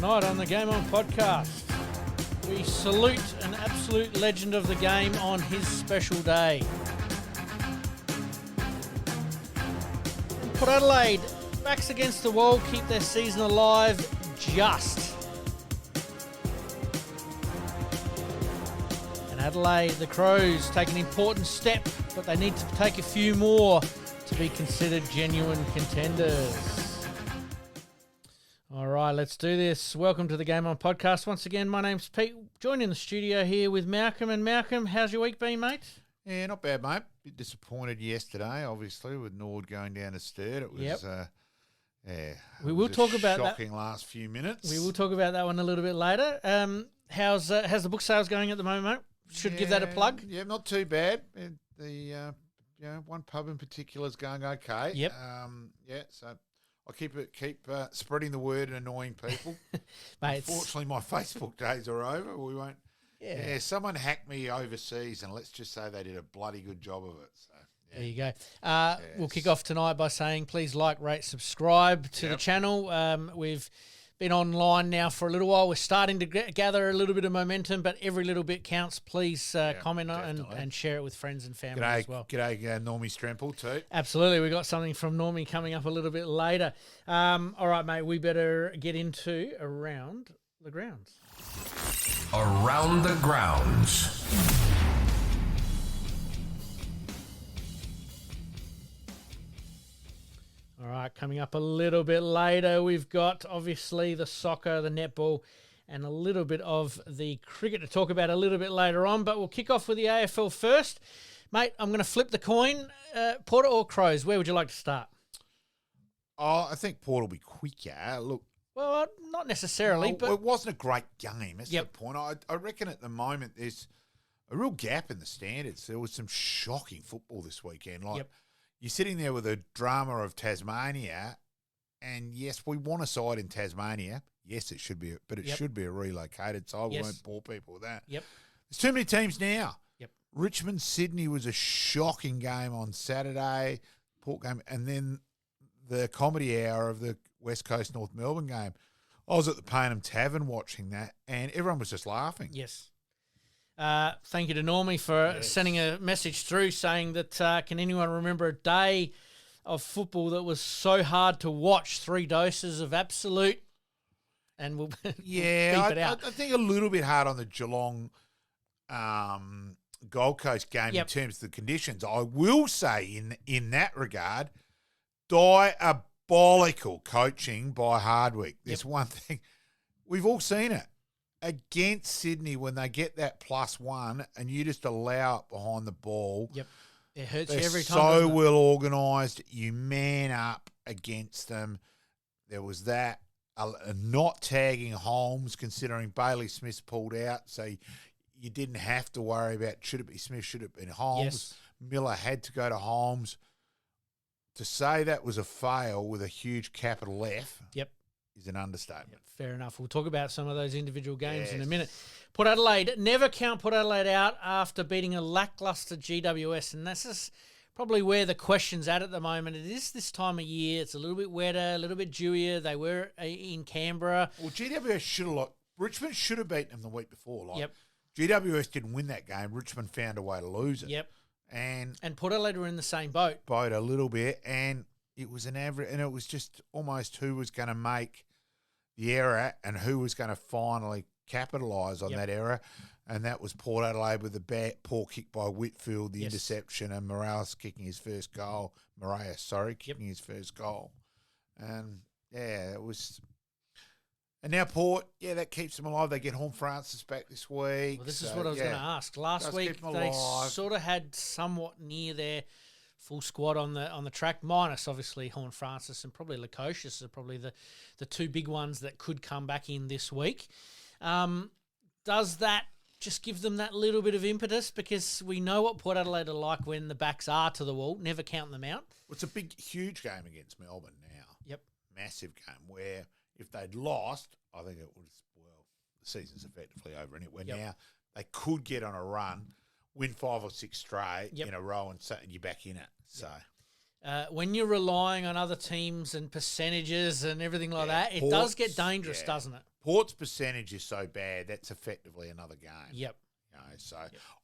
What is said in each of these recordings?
Tonight on the Game On podcast, we salute an absolute legend of the game on his special day. Port Adelaide, backs against the wall, keep their season alive just. And Adelaide, the Crows, take an important step, but they need to take a few more to be considered genuine contenders. All right, let's do this. Welcome to the Game On podcast. Once again, my name's Pete. Joined in the studio here with Malcolm. And Malcolm, how's your week been, mate? Yeah, not bad, mate. Bit disappointed yesterday, obviously, with Norwood going down to Sturt. It was, we will talk about that. Shocking last few minutes. We will talk about that one a little bit later. How's the book sales going at the moment, mate? Should give that a plug. Yeah, not too bad. The one pub in particular is going okay. Yep. So I'll keep spreading the word and annoying people. Mate, unfortunately, my Facebook days are over. We won't. Yeah, someone hacked me overseas, and let's just say they did a bloody good job of it. So there you go. We'll kick off tonight by saying please like, rate, subscribe to the channel. We've been online now for a little while. We're starting to gather a little bit of momentum, but every little bit counts. Please comment on and share it with friends and family as well. G'day, Normie Stremple too. Absolutely. We've got something from Normie coming up a little bit later. All right, mate, we better get into Around the Grounds. Around the Grounds. All right, coming up a little bit later, we've got obviously the soccer, the netball, and a little bit of the cricket to talk about a little bit later on. But we'll kick off with the AFL first. Mate, I'm going to flip the coin. Port or Crows, where would you like to start? Oh, I think Port will be quicker. Look. Well, not necessarily, but it wasn't a great game. That's the point. I reckon at the moment there's a real gap in the standards. There was some shocking football this weekend. You're sitting there with a drama of Tasmania, and yes, we want a side in Tasmania. Yes, it should be, but it should be a relocated side. We won't bore people with that. Yep. There's too many teams now. Yep. Richmond Sydney was a shocking game on Saturday, Port game, and then the comedy hour of the West Coast North Melbourne game. I was at the Payneham Tavern watching that, and everyone was just laughing. Yes. Thank you to Normie for sending a message through saying that can anyone remember a day of football that was so hard to watch? 3 doses of absolute, and we'll beep it out. I think a little bit hard on the Geelong Gold Coast game in terms of the conditions. I will say in that regard, diabolical coaching by Hardwick. There's one thing. We've all seen it. Against Sydney, when they get that +1 and you just allow it behind the ball. Yep. It hurts you every time. So well organised. You man up against them. There was that. Not tagging Holmes, considering Bailey Smith's pulled out. So you didn't have to worry about should it be Smith, should it be Holmes. Yes. Miller had to go to Holmes. To say that was a fail with a huge capital F is an understatement. Fair enough. We'll talk about some of those individual games in a minute. Port Adelaide, never count Port Adelaide out after beating a lacklustre GWS, and that's just probably where the question's at the moment. It is this time of year. It's a little bit wetter, a little bit dewier. They were in Canberra. Well, GWS should have Richmond should have beaten them the week before. GWS didn't win that game. Richmond found a way to lose it. Yep. And Port Adelaide were in the same boat. A little bit, and it was an average, and it was just almost who was going to make the error and who was going to finally capitalise on that error, and that was Port Adelaide with the poor kick by Whitfield, the interception, and Moraes kicking his first goal. Kicking his first goal. And, it was... And now Port, that keeps them alive. They get Horn Francis back this week. Well, this is what I was going to ask. Last week they sort of had somewhat near their full squad on the track, minus obviously Horn Francis and probably Lukosius are probably the 2 big ones that could come back in this week. Does that just give them that little bit of impetus? Because we know what Port Adelaide are like when the backs are to the wall. Never count them out. Well, it's a huge game against Melbourne now. Yep. Massive game where... If they'd lost, I think it was, the season's effectively over. And now they could get on a run, win 5 or 6 straight in a row, and you're back in it. So when you're relying on other teams and percentages and everything like that, it does get dangerous, doesn't it? Port's percentage is so bad, that's effectively another game. Yep. So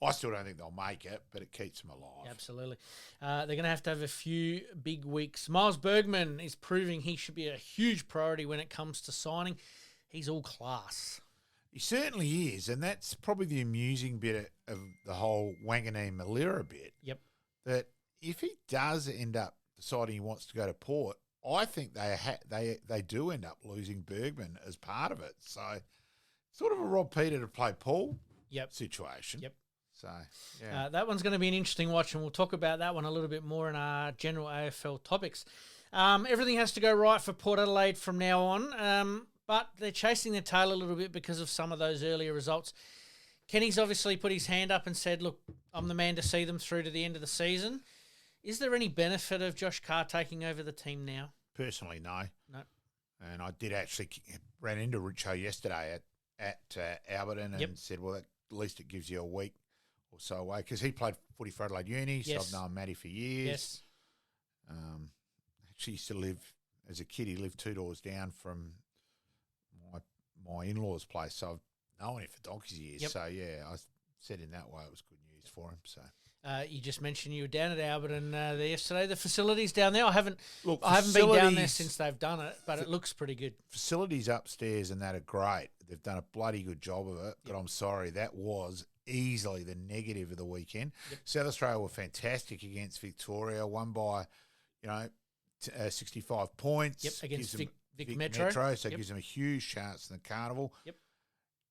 I still don't think they'll make it, but it keeps them alive. Absolutely. They're going to have a few big weeks. Miles Bergman is proving he should be a huge priority when it comes to signing. He's all class. He certainly is, and that's probably the amusing bit of the whole Wanganeen-Malira bit. Yep. That if he does end up deciding he wants to go to Port, I think they do end up losing Bergman as part of it. So sort of a Rob Peter to play Paul situation. Yep. So, yeah. That one's going to be an interesting watch, and we'll talk about that one a little bit more in our general AFL topics. Everything has to go right for Port Adelaide from now on, but they're chasing their tail a little bit because of some of those earlier results. Kenny's obviously put his hand up and said, look, I'm the man to see them through to the end of the season. Is there any benefit of Josh Carr taking over the team now? Personally, no. No. And I did actually ran into Richo yesterday at Alberton and said, well, at least it gives you a week or so away, because he played footy for Adelaide Uni, so I've known Matty for years. Yes. Actually used to live, as a kid, he lived 2 doors down from my in-laws' place, so I've known him for donkey's years. Yep. So, yeah, I said in that way it was good news for him. So you just mentioned you were down at Alberton there yesterday. The facilities down there, I haven't been down there since they've done it, but it looks pretty good. Facilities upstairs and that are great. They've done a bloody good job of it, but I'm sorry, that was easily the negative of the weekend. Yep. South Australia were fantastic against Victoria, won by, 65 points. Yep, against Vic Metro. So it gives them a huge chance in the carnival. Yep.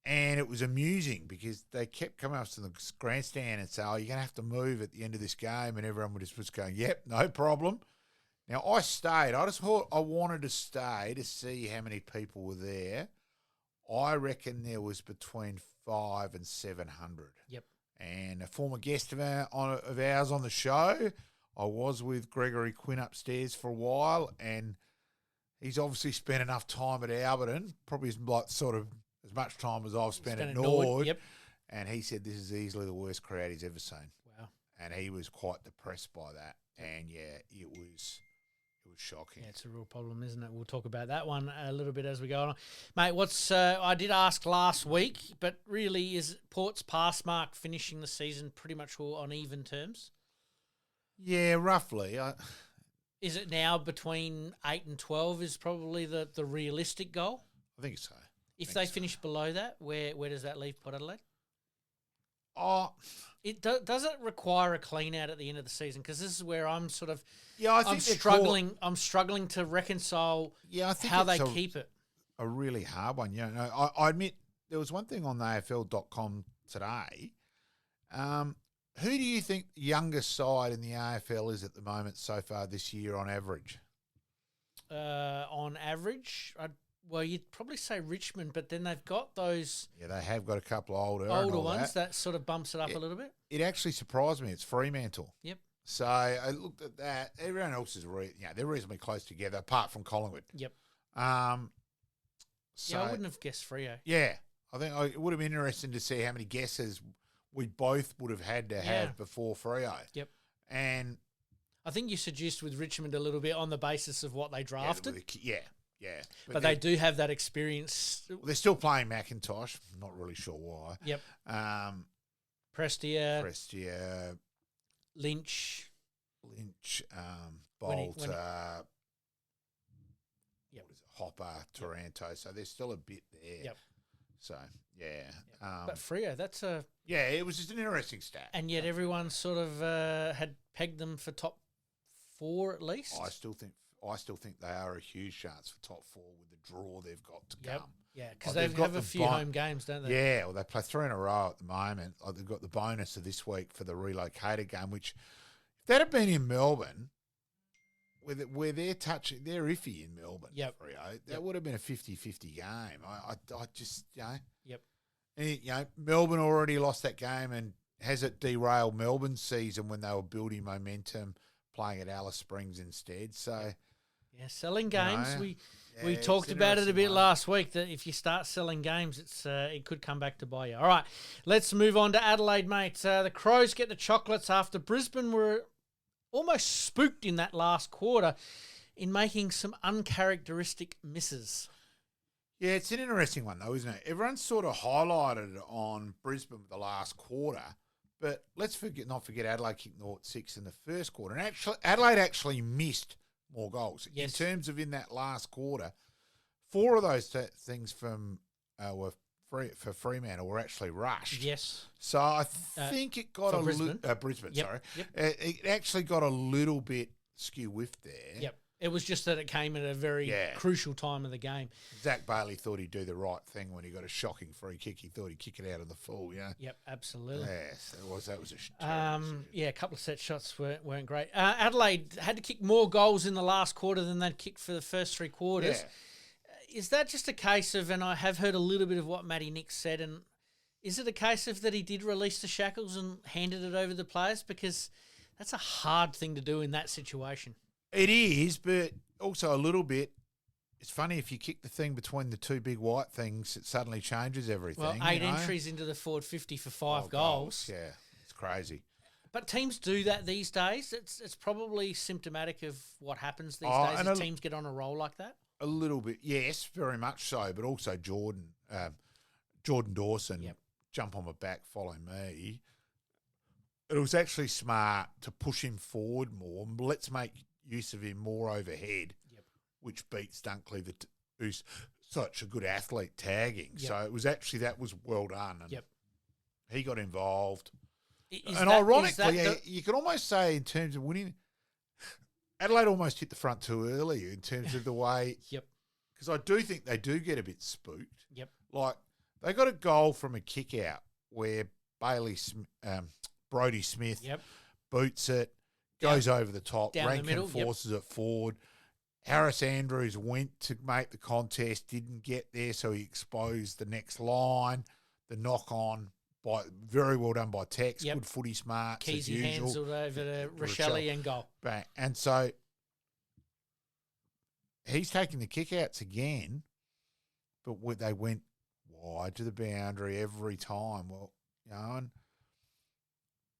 And it was amusing because they kept coming up to the grandstand and saying, you're going to have to move at the end of this game. And everyone was going, yep, no problem. Now, I stayed. I just thought I wanted to stay to see how many people were there. I reckon there was between 500 and 700. Yep. And a former guest of ours on the show, I was with Gregory Quinn upstairs for a while, and he's obviously spent enough time at Alberton, probably as much time as I've spent at Norwood. Yep. And he said this is easily the worst crowd he's ever seen. Wow. And he was quite depressed by that. And, it was shocking. Yeah, it's a real problem, isn't it? We'll talk about that one a little bit as we go on. Mate, I did ask last week, but really is Port's pass mark finishing the season pretty much all on even terms? Yeah, roughly. Is it now between 8 and 12 is probably the realistic goal? I think so. If they finish below that, where does that leave Port Adelaide? Does it require a clean out at the end of the season? Because this is where I'm sort of I'm struggling to reconcile how they keep it. A really hard one. I admit there was one thing on the AFL.com today. Who do you think the youngest side in the AFL is at the moment so far this year on average? On average, you'd probably say Richmond, but then they've got those... Yeah, they have got a couple of older ones that sort of bumps it up a little bit. It actually surprised me. It's Fremantle. Yep. So I looked at that. Everyone else is they're reasonably close together, apart from Collingwood. Yep. I wouldn't have guessed Freo. Yeah, I think it would have been interesting to see how many guesses we both would have had to have before Freo. Yep. And I think you seduced with Richmond a little bit on the basis of what they drafted. Yeah. But they do have that experience. Well, they're still playing McIntosh. I'm not really sure why. Yep. Prestia, Lynch, Bolt, Hopper, Taranto. So there's still a bit there. Yep. So, yeah. But Freo, that's a... Yeah, it was just an interesting stat. And yet everyone sort of had pegged them for top 4 at least. I still think they are a huge chance for top 4 with the draw they've got to come. Yeah, because they have a few home games, don't they? Yeah, well, they play 3 in a row at the moment. They've got the bonus of this week for the relocated game, which if that had been in Melbourne, where they're iffy in Melbourne, that would have been a 50-50 game. I just, Yep. And, Melbourne already lost that game, and has it derailed Melbourne's season when they were building momentum, playing at Alice Springs instead? So... Yeah, selling games. We talked about it a bit last week, that if you start selling games, it could come back to bite you. All right, let's move on to Adelaide, mate. The Crows get the chocolates after Brisbane were almost spooked in that last quarter in making some uncharacteristic misses. Yeah, it's an interesting one, though, isn't it? Everyone's sort of highlighted on Brisbane with the last quarter, but let's not forget Adelaide kicked 0-6 in the first quarter. And Adelaide actually missed more goals. Yes. In terms of in that last quarter, 4 of those things from were for Fremantle were actually rushed. Yes. So I think it got Brisbane. Brisbane, Yep. sorry. Yep. It actually got a little bit skew-whiffed there. Yep. It was just that it came at a very crucial time of the game. Zach Bailey thought he'd do the right thing when he got a shocking free kick. He thought he'd kick it out of the full, yeah. Yep, absolutely. Yes, that was a a couple of set shots weren't great. Adelaide had to kick more goals in the last quarter than they'd kicked for the first 3 quarters. Yeah. Is that just a case of, and I have heard a little bit of what Matty Nix said, and is it a case of that he did release the shackles and handed it over to the players? Because that's a hard thing to do in that situation. It is, but also a little bit. It's funny if you kick the thing between the 2 big white things, it suddenly changes everything. Well, 8 entries into the forward 50 for 5 goals. Yeah, it's crazy. But teams do that these days. It's probably symptomatic of what happens these days as teams get on a roll like that. A little bit, yes, very much so. But also Jordan Dawson, jump on my back, follow me. It was actually smart to push him forward more. Let's make use of him more overhead, which beats Dunkley, who's such a good athlete, tagging. So it was actually, that was well done. And he got involved. Ironically, you could almost say in terms of winning, Adelaide almost hit the front too early in terms of the way. Because I do think they do get a bit spooked. Like, they got a goal from a kick out where Brodie Smith boots it, goes over the top, Rankin forces it forward. Harris Andrews went to make the contest, didn't get there, so he exposed the next line. The knock-on, very well done by Tex, good footy smarts as usual. Keezy hands over to Rochelle and goal. Bang. And so he's taking the kick-outs again, but they went wide to the boundary every time. Well, and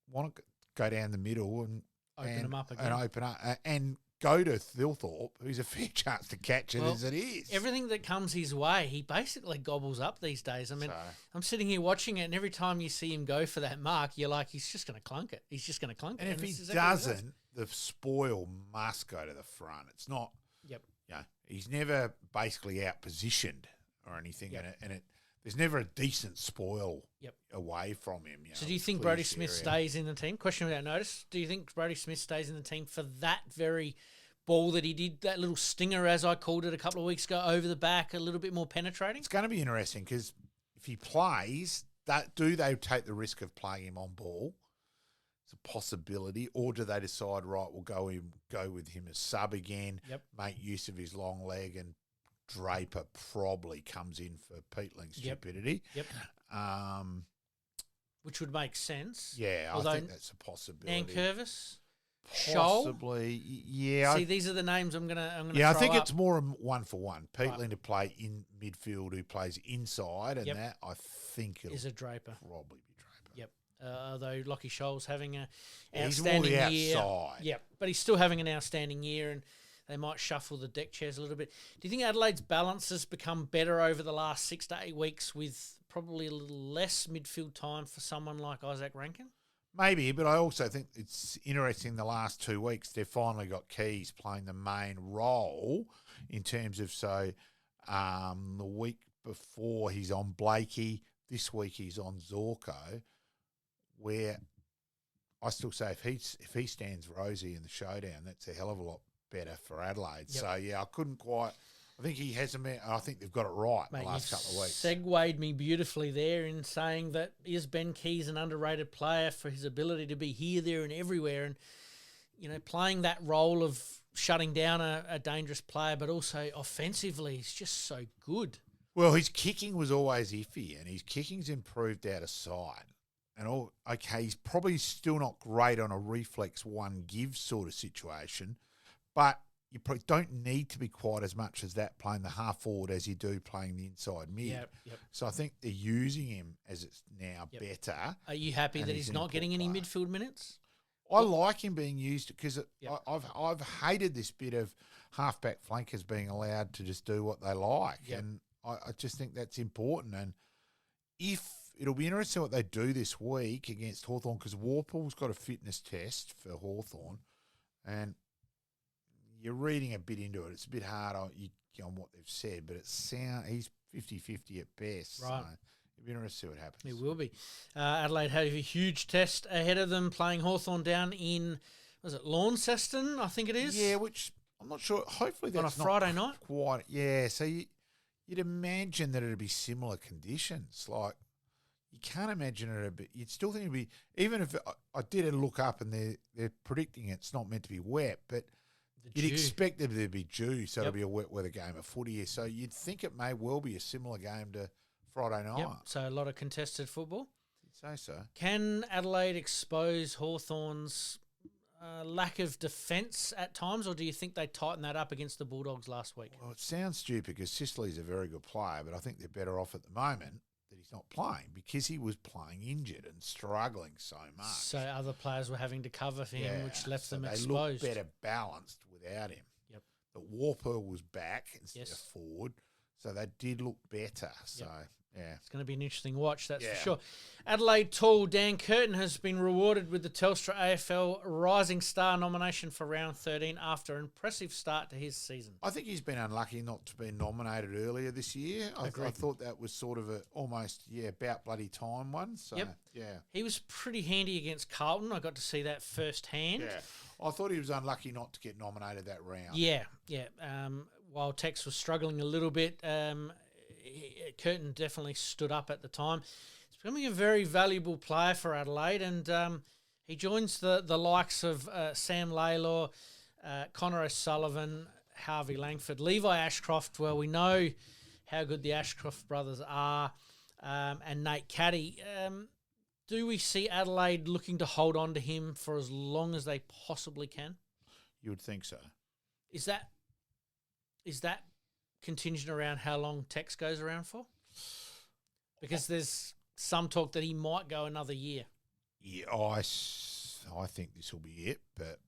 want to go down the middle and open them up again. And open up and go to Thilthorpe, who's a fair chance to catch it as it is. Everything that comes his way, he basically gobbles up these days. I mean, I'm sitting here watching it, and every time you see him go for that mark, you're like, he's just going to clunk it. He's just going to clunk it. And if he doesn't, the spoil must go to the front. It's not, he's never basically out-positioned or anything, and there's never a decent spoil away from him. So do you think Brodie Smith stays in the team? Question without notice. Do you think Brodie Smith stays in the team for that very ball that he did, that little stinger, as I called it a couple of weeks ago, over the back, a little bit more penetrating? It's going to be interesting because if he plays, do they take the risk of playing him on ball? It's a possibility. Or do they decide, right, we'll go with him as sub again, make use of his long leg, and Draper probably comes in for Peatling's stupidity. Which would make sense. Yeah, I think that's a possibility. KRIEVS? Possibly, yeah. See, these are the names I'm gonna. Yeah, I think it's more 1-for-1. Peatling to play in midfield, who plays inside, and that I think is a Draper. Probably be Draper. Yep. Although Lockie Scholl's having an outstanding year. He's more the outside. Yep, but he's still having an outstanding year, and they might shuffle the deck chairs a little bit. Do you think Adelaide's balance has become better over the last 6 to 8 weeks with probably a little less midfield time for someone like Isaac Rankin? Maybe, but I also think it's interesting the last 2 weeks they've finally got Keys playing the main role in terms of, the week before he's on Blakey, this week he's on Zorko, where I still say if he stands Rosie in the showdown, that's a hell of a lot better for Adelaide. So, I couldn't quite – I think he hasn't been – I think they've got it right the last couple of weeks. Segued me beautifully there in saying that is Ben Keys an underrated player for his ability to be here, there and everywhere and, playing that role of shutting down a dangerous player, but also offensively he's just so good. Well, his kicking was always iffy and his kicking's improved out of sight. And, he's probably still not great on a reflex one give sort of situation, but you probably don't need to be quite as much as that playing the half forward as you do playing the inside mid. So I think they're using him as it's now better. Are you happy that he's not getting any midfield minutes? I like him being used because I've hated this bit of halfback flankers being allowed to just do what they like, and I just think that's important. And it'll be interesting what they do this week against Hawthorn, because Warple's got a fitness test for Hawthorn, and you're reading a bit into it. It's a bit hard on what they've said, but he's 50-50 at best. Right. So it'll be interesting to see what happens. It will be. Adelaide have a huge test ahead of them, playing Hawthorn down in, was it Launceston, I think it is? Yeah, which I'm not sure. Hopefully that's on a Friday night. Quite. Yeah, so you'd imagine that it'd be similar conditions. Like, you can't imagine it a bit. You'd still think it'd be, even if I did look up and they're predicting it's not meant to be wet, but you'd expect there to be dew, so it'll be a wet weather game of footy. So you'd think it may well be a similar game to Friday night. Yep. So a lot of contested football. You'd say so. Can Adelaide expose Hawthorn's lack of defence at times, or do you think they tightened that up against the Bulldogs last week? Well, it sounds stupid because Sicily's a very good player, but I think they're better off at the moment that he's not playing, because he was playing injured and struggling so much. So other players were having to cover for him, which left them they exposed. They looked better balanced without him. Yep. But Warper was back instead of forward, so they did look better. So, yeah. It's going to be an interesting watch, that's for sure. Adelaide tall Dan Curtin has been rewarded with the Telstra AFL Rising Star nomination for round 13 after an impressive start to his season. I think he's been unlucky not to be nominated earlier this year. I thought that was sort of about bloody time one. So, He was pretty handy against Carlton. I got to see that firsthand. Yeah. I thought he was unlucky not to get nominated that round. Yeah. While Tex was struggling a little bit, Curtin definitely stood up at the time. He's becoming a very valuable player for Adelaide, and he joins the likes of Sam Laylor, Connor O'Sullivan, Harvey Langford, Levi Ashcroft. Well, we know how good the Ashcroft brothers are, and Nate Caddy. Do we see Adelaide looking to hold on to him for as long as they possibly can? You would think so. Is that contingent around how long Tex goes around for? Because there's some talk that he might go another year. Yeah, I think this will be it, but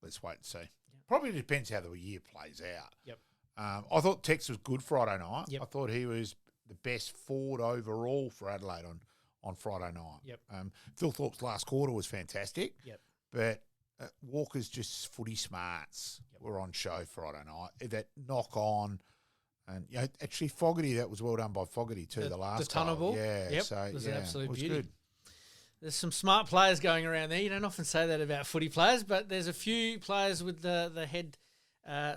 let's wait and see. Yep. Probably depends how the year plays out. Yep. I thought Tex was good Friday night. Yep. I thought he was the best forward overall for Adelaide on Friday night. Yep. Phil Thorpe's last quarter was fantastic. Yep. But Walker's just footy smarts were on show Friday night. That knock on. And actually, Fogarty, that was well done by Fogarty too. The last the tunnel ball, so it was an absolute beauty. Good. There's some smart players going around there. You don't often say that about footy players, but there's a few players with the head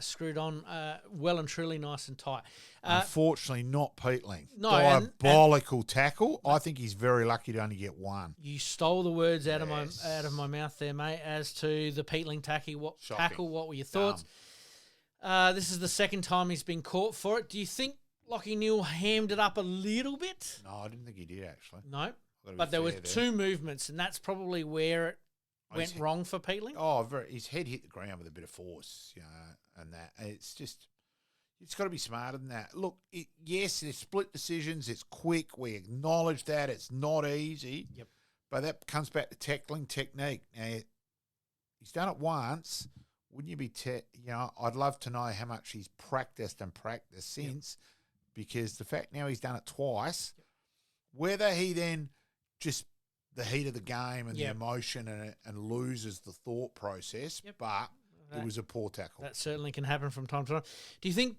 screwed on, well and truly nice and tight. Unfortunately, not Peatling. No, diabolical tackle. I think he's very lucky to only get one. You stole the words out of my mouth there, mate. As to the Peatling tackle, what were your thoughts? This is the second time he's been caught for it. Do you think Lachie Neale hammed it up a little bit? No, I didn't think he did, actually. No, but there were two movements, and that's probably where it went wrong for Peatling. His head hit the ground with a bit of force, and that. It's got to be smarter than that. Look, yes, there's split decisions. It's quick. We acknowledge that. It's not easy. Yep. But that comes back to tackling technique. Now, he's done it once. Wouldn't you be, I'd love to know how much he's practiced since, because the fact now he's done it twice, whether he then just the heat of the game and the emotion and loses the thought process, but it was a poor tackle. That certainly can happen from time to time. Do you think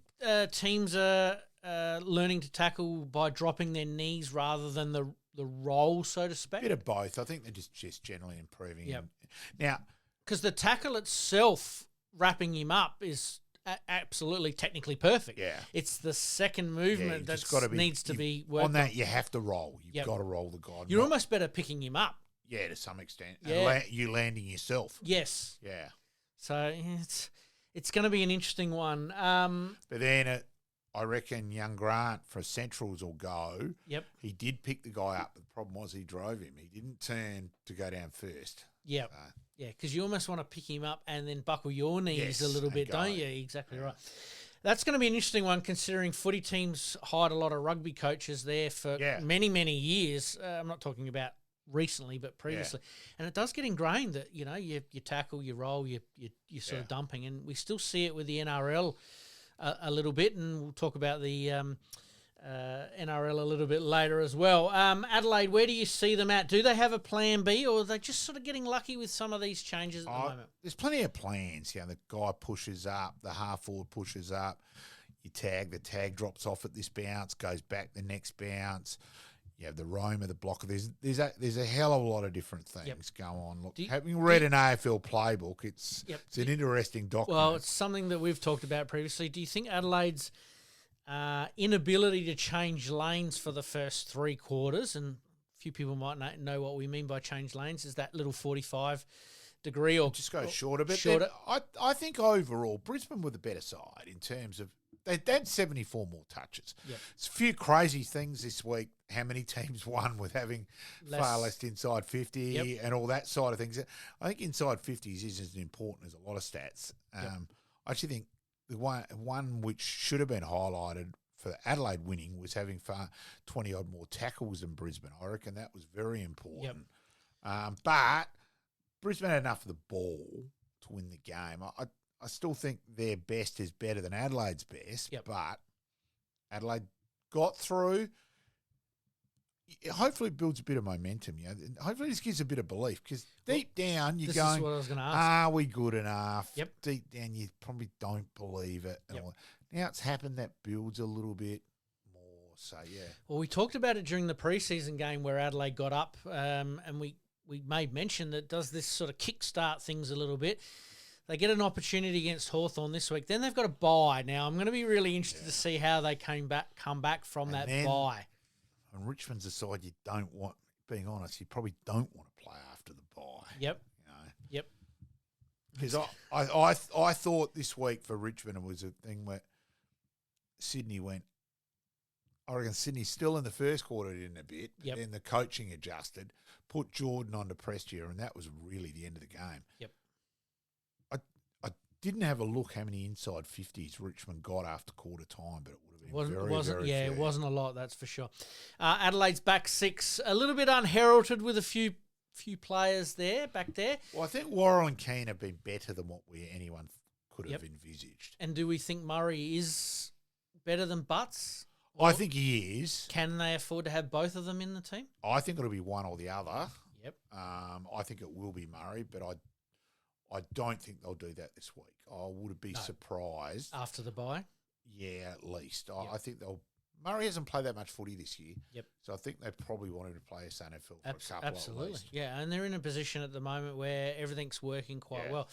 teams are learning to tackle by dropping their knees rather than the roll, so to speak? A bit of both. I think they're just generally improving. Yep. Now, because the tackle itself, wrapping him up, is absolutely technically perfect. Yeah. It's the second movement that needs to be worked on. That, you have to roll. You've got to roll the guy. You're almost better picking him up. Yeah, to some extent. Yeah. And you landing yourself. Yes. Yeah. So it's going to be an interesting one. But then I reckon young Grant for Centrals will go. Yep. He did pick the guy up, but the problem was he drove him. He didn't turn to go down first. Yep. Yeah, because you almost want to pick him up and then buckle your knees a little bit, don't you? Exactly right. That's going to be an interesting one, considering footy teams hired a lot of rugby coaches there for many, many years. I'm not talking about recently, but previously. And it does get ingrained that, you tackle, you roll, you're sort of dumping. And we still see it with the NRL a little bit, and we'll talk about the NRL a little bit later as well. Adelaide, where do you see them at? Do they have a plan B, or are they just sort of getting lucky with some of these changes at the moment? There's plenty of plans. You know, the guy pushes up, the half forward pushes up. You tag, the tag drops off at this bounce, goes back the next bounce. You have the roam of the blocker. There's a hell of a lot of different things go on. Look, having read an AFL playbook, it's an interesting document. Well, it's something that we've talked about previously. Do you think Adelaide's inability to change lanes for the first 3 quarters, and a few people might know what we mean by change lanes, is that little 45-degree or just go short a bit. Shorter. I think overall Brisbane were the better side in terms of they had 74 more touches. Yep. It's a few crazy things this week. How many teams won with having far less inside 50 and all that side of things. I think inside 50s isn't as important as a lot of stats. I actually think the one which should have been highlighted for Adelaide winning was having 20-odd more tackles than Brisbane. I reckon that was very important. But Brisbane had enough of the ball to win the game. I still think their best is better than Adelaide's best, but Adelaide got through. Hopefully it builds a bit of momentum. You know? Hopefully this gives a bit of belief, because deep down you're going, is what I was going to ask. Are we good enough? Yep. Deep down you probably don't believe it. Now it's happened, that builds a little bit more. So, yeah. Well, we talked about it during the preseason game where Adelaide got up, and we made mention that does this sort of kickstart things a little bit. They get an opportunity against Hawthorn this week. Then they've got a bye. Now, I'm going to be really interested to see how they come back from that bye. And Richmond's a side you don't want, being honest, you probably don't want to play after the bye. Yep. You know? Yep. Because I thought this week for Richmond it was a thing where Sydney went, I reckon Sydney's still in the first quarter in a bit, but then the coaching adjusted, put Jordan onto Prestia, and that was really the end of the game. Yep. I didn't have a look how many inside 50s Richmond got after quarter time, but it would have been very few. It wasn't a lot, that's for sure. Adelaide's back 6, a little bit unheralded with a few players back there. Well, I think Worrell and Keane have been better than what anyone could have envisaged. And do we think Murray is better than Butts? I think he is. Can they afford to have both of them in the team? I think it'll be one or the other. Yep. I think it will be Murray, but I don't think they'll do that this week. I would be surprised. After the bye? Yeah, at least. I think they'll... Murray hasn't played that much footy this year. Yep. So I think they probably wanted to play a SANFL for a couple absolutely. At least. Yeah, and they're in a position at the moment where everything's working quite well.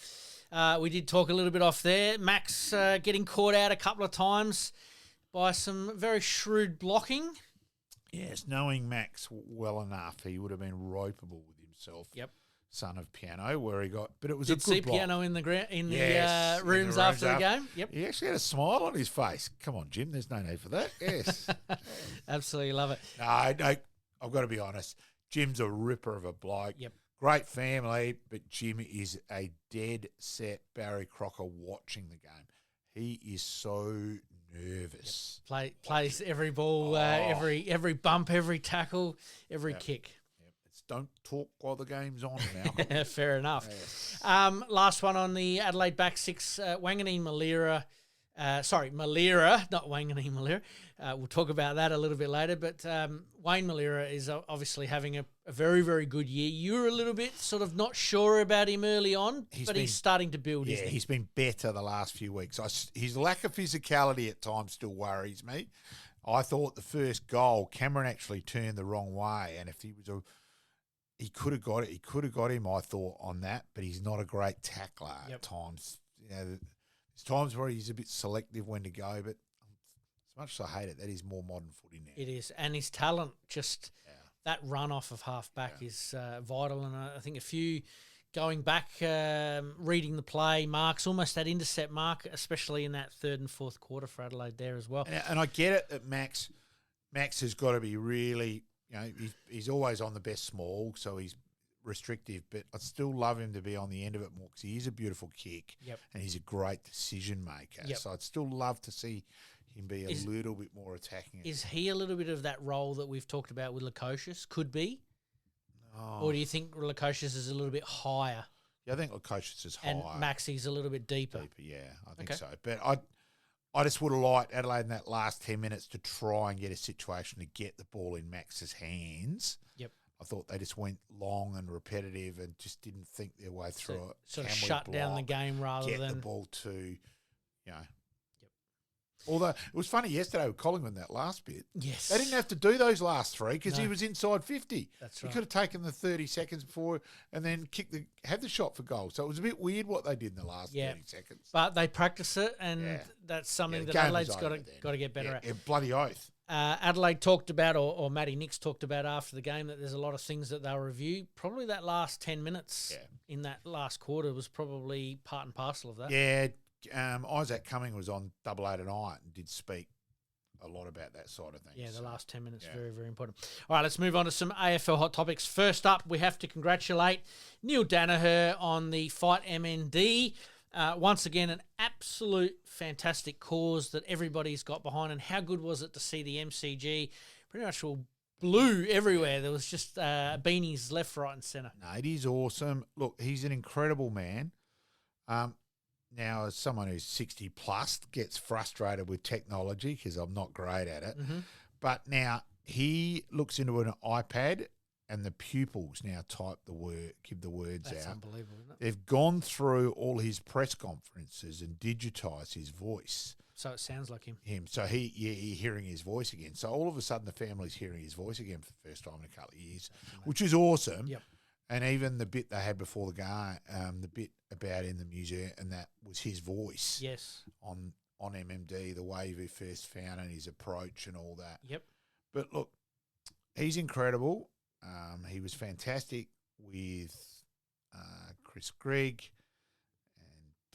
We did talk a little bit off there. Max getting caught out a couple of times by some very shrewd blocking. Yes, knowing Max well enough, he would have been ropeable with himself. Yep. Son of Piano, where he got, but it was a good see block. Piano in the rooms after the game. Yep, he actually had a smile on his face. Come on, Jim, there's no need for that. Yes, absolutely love it. No, I've got to be honest. Jim's a ripper of a bloke. Yep, great family, but Jim is a dead set Barry Crocker watching the game. He is so nervous. Yep. Plays every ball, every bump, every tackle, every kick. Don't talk while the game's on, Malcolm. Fair enough. Yes. Last one on the Adelaide back 6, Wanganeen Malira. Malira, not Wanganeen Malira. We'll talk about that a little bit later. But Wayne Malira is obviously having a very, very good year. You were a little bit sort of not sure about him early on, but he's starting to build, isn't he? He's been better the last few weeks. His lack of physicality at times still worries me. I thought the first goal, Cameron actually turned the wrong way, and if he was he could have got it. He could have got him, I thought, on that, but he's not a great tackler at times. You know, there's times where he's a bit selective when to go, but as much as I hate it, that is more modern footy now. It is, and his talent, just that run off of half-back is vital, and I think a few going back, reading the play, marks, almost that intercept mark, especially in that third and fourth quarter for Adelaide there as well. And I get it that Max has got to be really... You know, he's always on the best small, so he's restrictive, but I'd still love him to be on the end of it more because he is a beautiful kick and he's a great decision maker. So I'd still love to see him be a little bit more attacking. Is he a little bit of that role that we've talked about with Lukosius? Could be? No. Or do you think Lukosius is a little bit higher? Yeah, I think Lukosius is higher. And Maxie's a little bit deeper. Yeah, I think so. But I just would have liked Adelaide in that last 10 minutes to try and get a situation to get the ball in Max's hands. Yep. I thought they just went long and repetitive and just didn't think their way through it. Sort of shut down the game rather than... get the ball to, you know. Yep. Although, it was funny yesterday with Collingwood, that last bit. Yes. They didn't have to do those last three because he was inside 50. That's He right. could have taken the 30 seconds before and then had the shot for goal. So it was a bit weird what they did in the last 30 seconds. But they practice it, and that's something that Adelaide's got to get better at. Yeah, bloody oath. Adelaide talked about, or Matty Nix talked about after the game, that there's a lot of things that they'll review. Probably that last 10 minutes in that last quarter was probably part and parcel of that. Yeah, Isaac Cumming was on Double A tonight and did speak a lot about that side of things. Yeah, the last 10 minutes, very, very important. All right, let's move on to some AFL hot topics. First up, we have to congratulate Neil Danaher on the Fight MND. Once again, an absolute fantastic cause that everybody's got behind. And how good was it to see the MCG pretty much all blue everywhere? There was just beanies left, right and centre. No, it is awesome. Look, he's an incredible man. Now, as someone who's 60 plus gets frustrated with technology because I'm not great at it, but now he looks into an iPad and the pupils now give the words out. That's unbelievable, isn't it? They've gone through all his press conferences and digitised his voice. So it sounds like him. So you're hearing his voice again. So all of a sudden the family's hearing his voice again for the first time in a couple of years, which is awesome. Yep. And even the bit they had before the game, the bit about in the museum, and that was his voice. Yes. On MMD, the way he first found and his approach and all that. Yep. But look, he's incredible. He was fantastic with Chris Grigg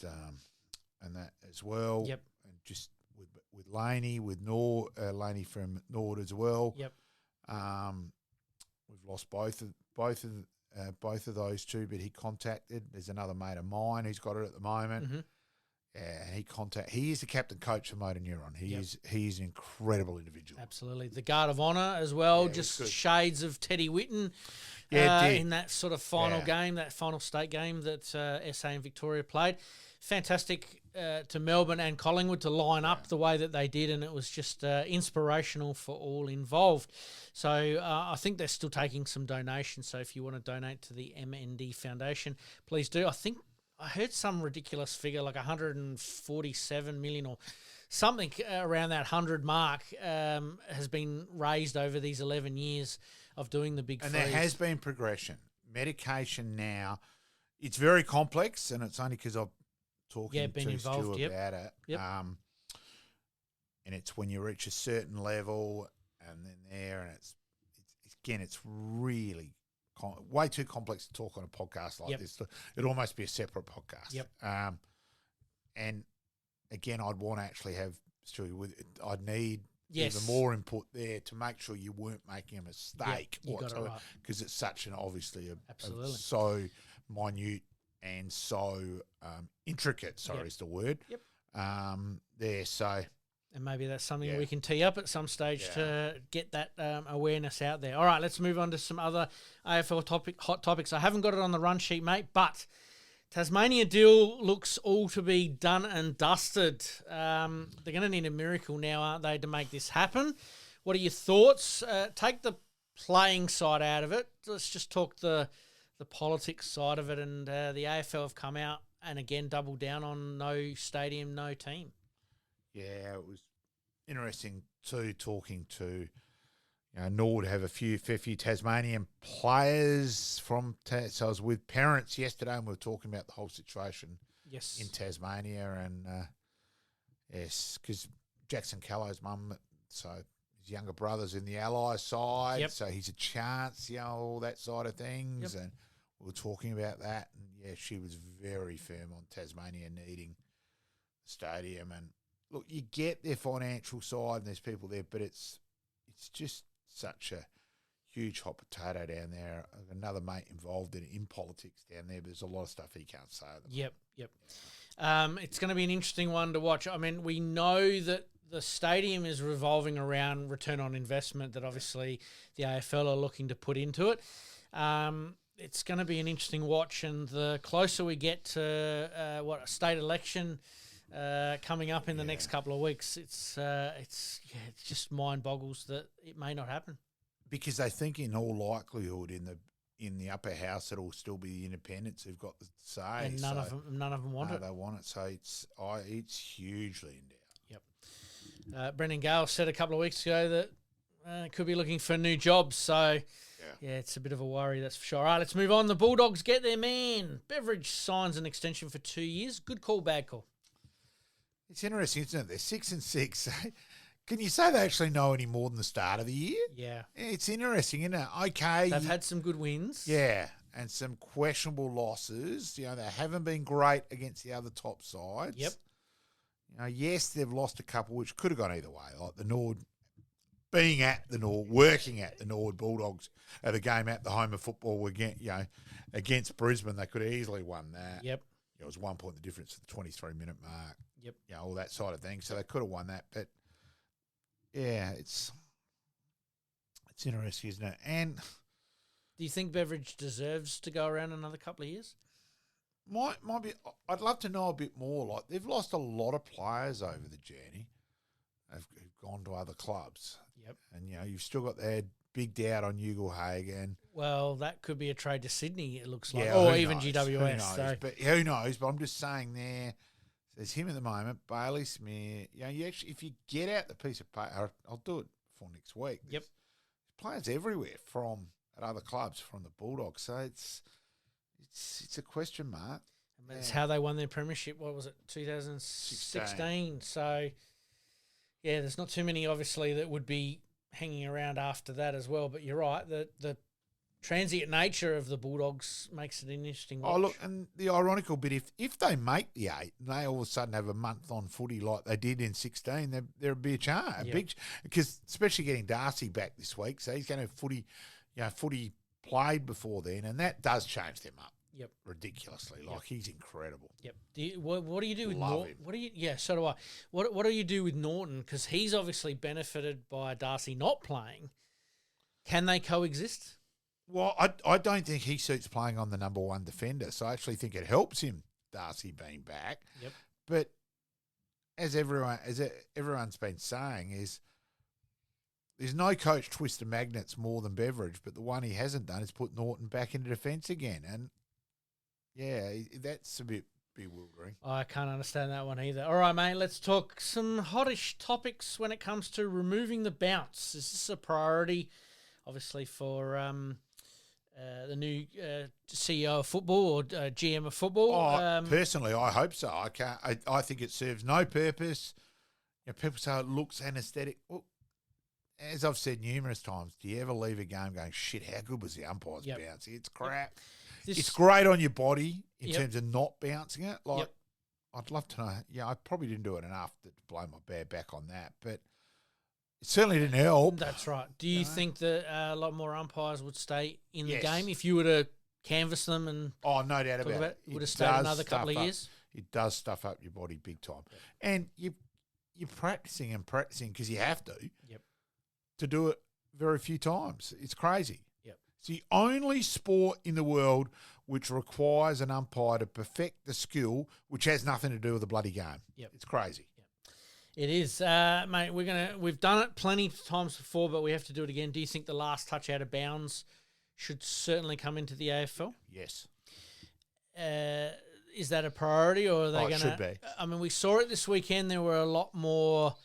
and that as well. Yep. And just with Laney, with Laney from Norwood as well. Yep. We've lost both of those two, but he contacted. There's another mate of mine who's got it at the moment. Mm-hmm. Yeah, he is the captain coach for Motor Neuron. He is an incredible individual. Absolutely. The Guard of Honour as well, just shades of Teddy Whitten in that sort of final game, that final state game that SA and Victoria played. Fantastic to Melbourne and Collingwood to line up the way that they did, and it was just inspirational for all involved. So I think they're still taking some donations, so if you want to donate to the MND Foundation, please do. I heard some ridiculous figure, like 147 million or something around that 100 mark has been raised over these 11 years of doing the big freeze. And there has been progression. Medication now, it's very complex, and it's only because I've talking to Stu about it. Yep. And it's when you reach a certain level and then and it's really way too complex to talk on a podcast like this. It'd almost be a separate podcast. Yep. And again, I'd want to actually have Stu I'd need yes. even more input there to make sure you weren't making a mistake whatsoever, because it's such an obviously so minute and so intricate. Is the word. Yep. There, so. And maybe that's something we can tee up at some stage to get that awareness out there. All right, let's move on to some other AFL hot topics. I haven't got it on the run sheet, mate, but Tasmania deal looks all to be done and dusted. They're going to need a miracle now, aren't they, to make this happen? What are your thoughts? Take the playing side out of it. Let's just talk the politics side of it. And the AFL have come out and again doubled down on no stadium, no team. Yeah, it was interesting too, talking to Norwood have a fair few Tasmanian players from so I was with parents yesterday and we were talking about the whole situation in Tasmania, and because Jackson Callow's mum, so his younger brother's in the Allies side, so he's a chance, all that side of things, and we were talking about that, and she was very firm on Tasmania needing the stadium. And look, you get their financial side and there's people there, but it's just such a huge hot potato down there. Another mate involved in politics down there, but there's a lot of stuff he can't say. Yep. It's going to be an interesting one to watch. I mean, we know that the stadium is revolving around return on investment that obviously the AFL are looking to put into it. It's going to be an interesting watch, and the closer we get to a state election coming up in the next couple of weeks. It's just mind boggles that it may not happen. Because they think in all likelihood in the upper house it'll still be the independents who've got the say. And none of them want it. They want it. So it's hugely in doubt. Yep. Brendan Gale said a couple of weeks ago that could be looking for new jobs. So yeah, it's a bit of a worry, that's for sure. All right, let's move on. The Bulldogs get their man. Beveridge signs an extension for 2 years. Good call, bad call? It's interesting, isn't it? They're 6-6. Can you say they actually know any more than the start of the year? Yeah. It's interesting, isn't it? Okay. They've had some good wins. Yeah, and some questionable losses. You know, they haven't been great against the other top sides. Yep. You know, yes, they've lost a couple which could have gone either way, like the Norwood, being at the Norwood, working at the Norwood Bulldogs at a game at the home of football against Brisbane. They could have easily won that. Yep. It was 1 point the difference at the 23-minute mark. Yep. You know, all that side of things. So they could have won that, but yeah, it's interesting, isn't it? And do you think Beveridge deserves to go around another couple of years? Might be. I'd love to know a bit more. Like, they've lost a lot of players over the journey. They've gone to other clubs. Yep. And you've still got their big doubt on Hagen. Well, that could be a trade to Sydney. It looks like, yeah, or even knows? GWS. Who knows? So. But who knows? But I'm just saying there. There's him at the moment, Bailey Smith. You actually, if you get out the piece of paper, I'll do it for next week. Yep. There's players everywhere at other clubs from the Bulldogs. So it's a question mark. It's how they won their premiership. What was it, 2016? So, yeah, there's not too many, obviously, that would be hanging around after that as well. But you're right, the transient nature of the Bulldogs makes it an interesting watch. Oh, look, and the ironical bit, if they make the 8 and they all of a sudden have a month on footy like they did in 16, there'd be a chance. Because especially getting Darcy back this week, so he's going to have footy played before then, and that does change them up. Yep. Ridiculously. Like, he's incredible. Yep. What do you do with Norton? Yeah, so do I. What do you do with Norton? Because he's obviously benefited by Darcy not playing. Can they coexist? Well, I don't think he suits playing on the number one defender, so I actually think it helps him, Darcy being back. Yep. But as everyone's been saying, there's no coach twist the magnets more than Beveridge, but the one he hasn't done is put Norton back into defence again. And, yeah, that's a bit bewildering. I can't understand that one either. All right, mate, let's talk some hottish topics when it comes to removing the bounce. Is this a priority, obviously, for the new CEO of football or GM of football? Personally, I hope so. I think it serves no purpose. People say it looks anaesthetic. Well, as I've said numerous times, do you ever leave a game going, shit, how good was the umpire's bouncing? It's crap. It's great on your body in terms of not bouncing it. Like, I'd love to know. Yeah, I probably didn't do it enough to blow my bear back on that, but it certainly didn't help. That's right. Do you think that a lot more umpires would stay in the game if you were to canvass them and no doubt about it? Would have stayed another couple of years? It does stuff up your body big time. And you're practicing because you have to. Yep. To do it very few times. It's crazy. Yep. It's the only sport in the world which requires an umpire to perfect the skill, which has nothing to do with the bloody game. Yep. It's crazy. It is, mate. We've done it plenty of times before, but we have to do it again. Do you think the last touch out of bounds should certainly come into the AFL? Yes. Is that a priority, or are they going to? It should be. I mean, we saw it this weekend. There were a lot more,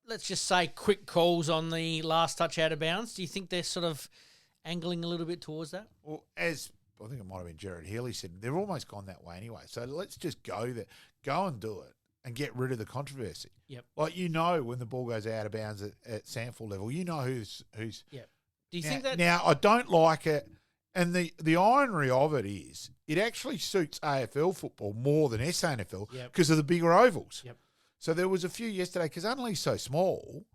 let's just say, quick calls on the last touch out of bounds. Do you think they're sort of angling a little bit towards that? Well, as I think it might have been Jared Healy said, they've almost gone that way anyway. So let's just go there, go and do it, and get rid of the controversy. Yep. Like, when the ball goes out of bounds at SANFL level, who's. Yep. Do you think that? Now, I don't like it. And the irony of it is it actually suits AFL football more than SANFL because of the bigger ovals. Yep. So there was a few yesterday because Unley's so small,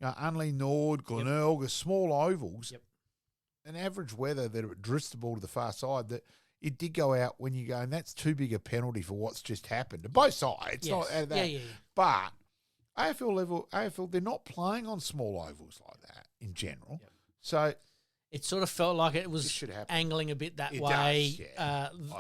Unley, Norwood, Glenelg, small ovals, and average weather that it drifts the ball to the far side, that it did go out when you go, and that's too big a penalty for what's just happened. To both sides. It's not out of that. Yeah. But AFL, they're not playing on small ovals like that in general. Yep. So it sort of felt like it was angling a bit that way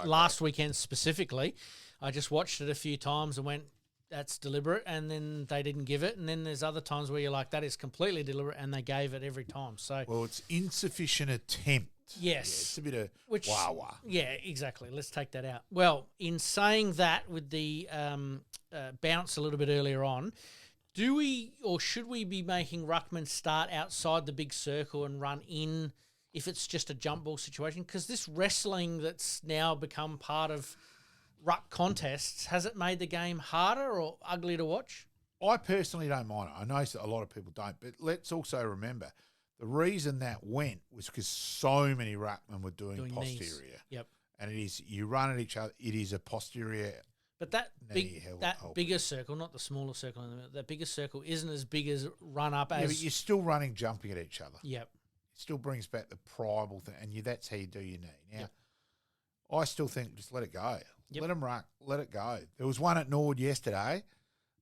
last weekend specifically. I just watched it a few times and went, that's deliberate, and then they didn't give it. And then there's other times where you're like, that is completely deliberate, and they gave it every time. So, well, it's insufficient attempt. Yes. Yeah, it's a bit of wah-wah. Yeah, exactly. Let's take that out. Well, in saying that with the bounce a little bit earlier on, do we or should we be making ruckman start outside the big circle and run in if it's just a jump ball situation? Because this wrestling that's now become part of ruck contests, has it made the game harder or ugly to watch? I personally don't mind it. I know a lot of people don't, but let's also remember the reason that went was because so many ruckmen were doing posterior. Knees. Yep. And it is, you run at each other, it is a posterior. But that bigger circle, not the smaller circle, that bigger circle isn't as big as run up as. Yeah, but you're still running, jumping at each other. Yep. It still brings back the primal thing, and that's how you do your knee. Now, I still think just let it go. Yep. Let them ruck, let it go. There was one at Norwood yesterday,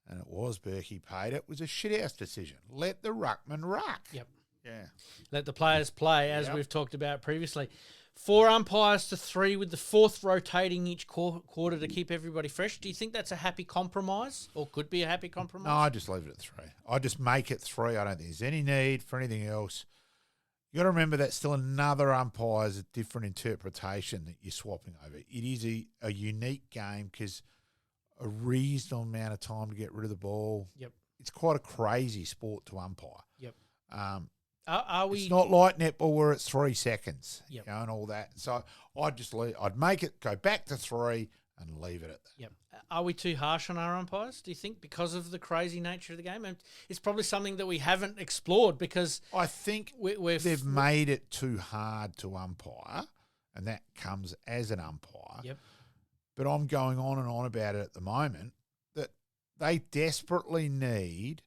and it was Berkey paid. It was a shithouse decision. Let the ruckman ruck. Yep. Yeah. Let the players play, as we've talked about previously. 4 umpires to 3 with the 4th rotating each quarter to keep everybody fresh. Do you think that's a happy compromise or could be a happy compromise? No, I just leave it at 3. I just make it 3. I don't think there's any need for anything else. You got to remember that still another umpire's a different interpretation that you're swapping over. It is a unique game because a reasonable amount of time to get rid of the ball. Yep. It's quite a crazy sport to umpire. Yep. Are we? It's not like netball where it's 3 seconds, yep. And all that. So I'd make it go back to 3 and leave it at that. Yep. Are we too harsh on our umpires, do you think, because of the crazy nature of the game? And it's probably something that we haven't explored because I think they've made it too hard to umpire, and that comes as an umpire. Yep. But I'm going on and on about it at the moment that they desperately need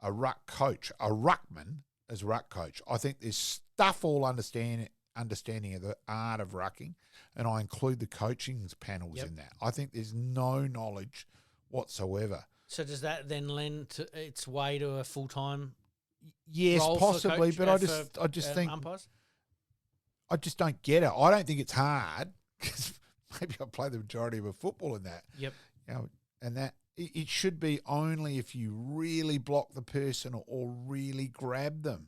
a ruck coach, a ruckman as ruck coach. I think there's stuff all understanding of the art of rucking, and I include the coaching panels in that. I think there's no knowledge whatsoever. So does that then lend its way to a full-time yes, role possibly, for but I just think umpires? I just don't get it. I don't think it's hard because maybe I play the majority of a football in that. Yep. And that it should be only if you really block the person or really grab them.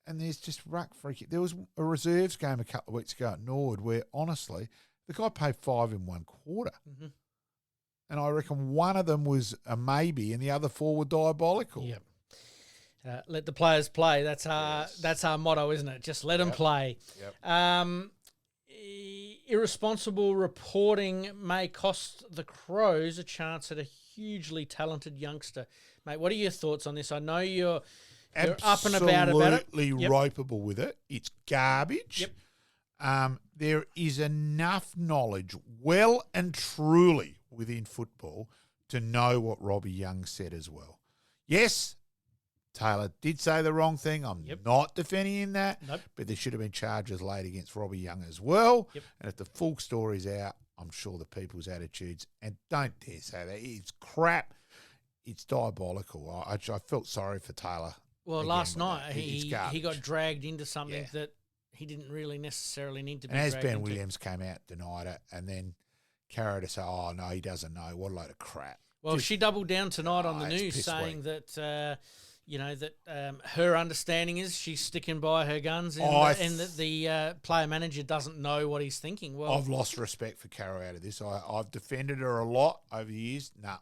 And there's just ruck freaking. There was a reserves game a couple of weeks ago at Norwood where, honestly, the guy paid 5 in 1 quarter. Mm-hmm. And I reckon one of them was a maybe and the other 4 were diabolical. Yep. Let the players play. That's our motto, isn't it? Just let them play. Yep. Irresponsible reporting may cost the Crows a chance at a hugely talented youngster. Mate, what are your thoughts on this? I know you're up and about it. Absolutely ropeable with it. It's garbage. Yep. There is enough knowledge, well and truly, within football to know what Robbie Young said as well. Yes, Taylor did say the wrong thing. I'm not defending him that. Nope. But there should have been charges laid against Robbie Young as well. Yep. And if the full story's out, I'm sure the people's attitudes, and don't dare say that, it's crap. It's diabolical. I felt sorry for Taylor. Well, last night he got dragged into something that he didn't really necessarily need to be dragged into. And as Ben Williams came out, denied it, and then carried to say, oh, no, he doesn't know. What a load of crap. Well, she doubled down tonight on the news saying that, her understanding is she's sticking by her guns and that the player manager doesn't know what he's thinking. Well, I've lost respect for Caro out of this. I've defended her a lot over the years. No,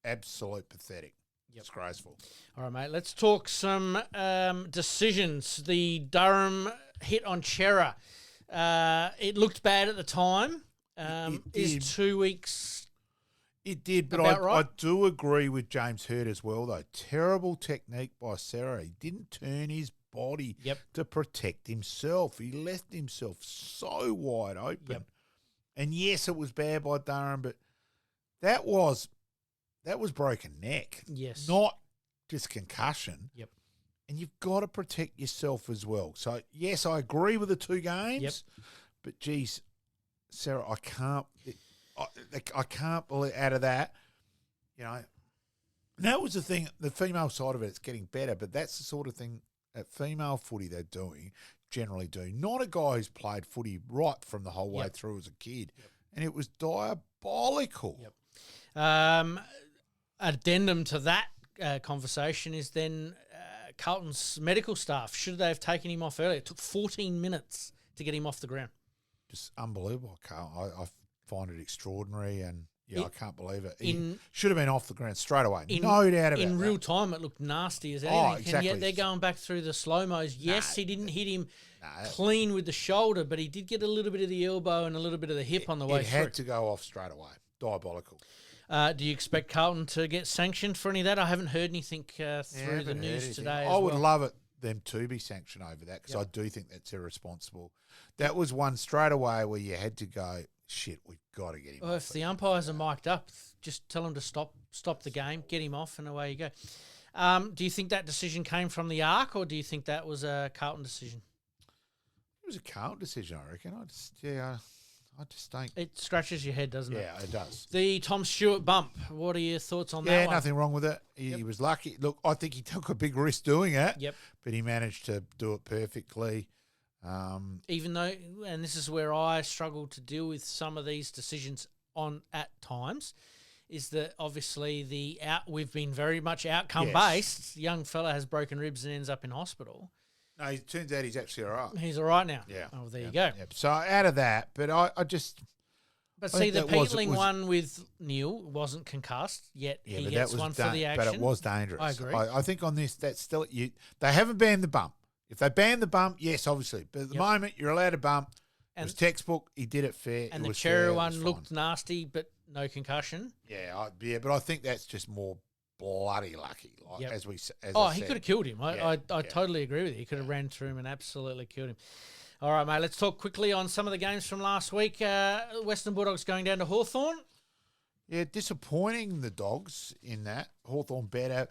absolute pathetic. Disgraceful. All right, mate. Let's talk some decisions. The Durham hit on Chera. It looked bad at the time. Is 2 weeks? It did, but I do agree with James Hurd as well, though. Terrible technique by Sarah. He didn't turn his body to protect himself. He left himself so wide open. Yep. And yes, it was bad by Durham, but that was broken neck. Yes. Not just concussion. Yep. And you've got to protect yourself as well. So, yes, I agree with the 2 games. Yep. But, geez, Sarah, I can't believe out of that, And that was the thing, the female side of it's getting better, but that's the sort of thing at female footy they're not a guy who's played footy right from the whole way through as a kid. Yep. And it was diabolical diabolical. Yep. Addendum to that conversation is then Carlton's medical staff. Should they have taken him off earlier? It took 14 minutes to get him off the ground. Just unbelievable, Carl. I find it extraordinary, and I can't believe it. He should have been off the ground straight away. No doubt about it. In real time, it looked nasty as anything. Exactly. And yet they're going back through the slow-mos. Yes, he didn't hit him clean with the shoulder, but he did get a little bit of the elbow and a little bit of the hip on the way through. It had to go off straight away. Diabolical. Do you expect Carlton to get sanctioned for any of that? I haven't heard anything through the news today. I would love them to be sanctioned over that, because I do think that's irresponsible. That was one straight away where you had to go, shit, we've got to get him off. If the umpires are mic'd up, just tell them to stop the game, get him off, and away you go. Do you think that decision came from the ARC, or do you think that was a Carlton decision? It was a Carlton decision, I reckon. I just think it scratches your head, doesn't it? Yeah, it does. The Tom Stewart bump. What are your thoughts on that? Yeah, nothing wrong with it. He was lucky. Look, I think he took a big risk doing it. Yep. But he managed to do it perfectly. Even though, and this is where I struggle to deal with some of these decisions at times, is that obviously we've been very much outcome based. The young fella has broken ribs and ends up in hospital. No, it turns out he's actually all right. He's all right now. Yeah. Oh, there you go. Yep. So out of that, but I just... But see, the Peatling one with Neil wasn't concussed, yet he gets one for the action. But it was dangerous. I agree. I think on this, that's still... They haven't banned the bump. If they banned the bump, yes, obviously. But at the moment, you're allowed to bump. It was textbook. He did it fair. And the Cherry one looked nasty, but no concussion. Yeah, but I think that's just more bloody lucky. As he could have killed him. I totally agree with you. He could have ran through him and absolutely killed him. All right, mate, let's talk quickly on some of the games from last week. Western Bulldogs going down to Hawthorn. Yeah, disappointing the Dogs in that. Hawthorn better.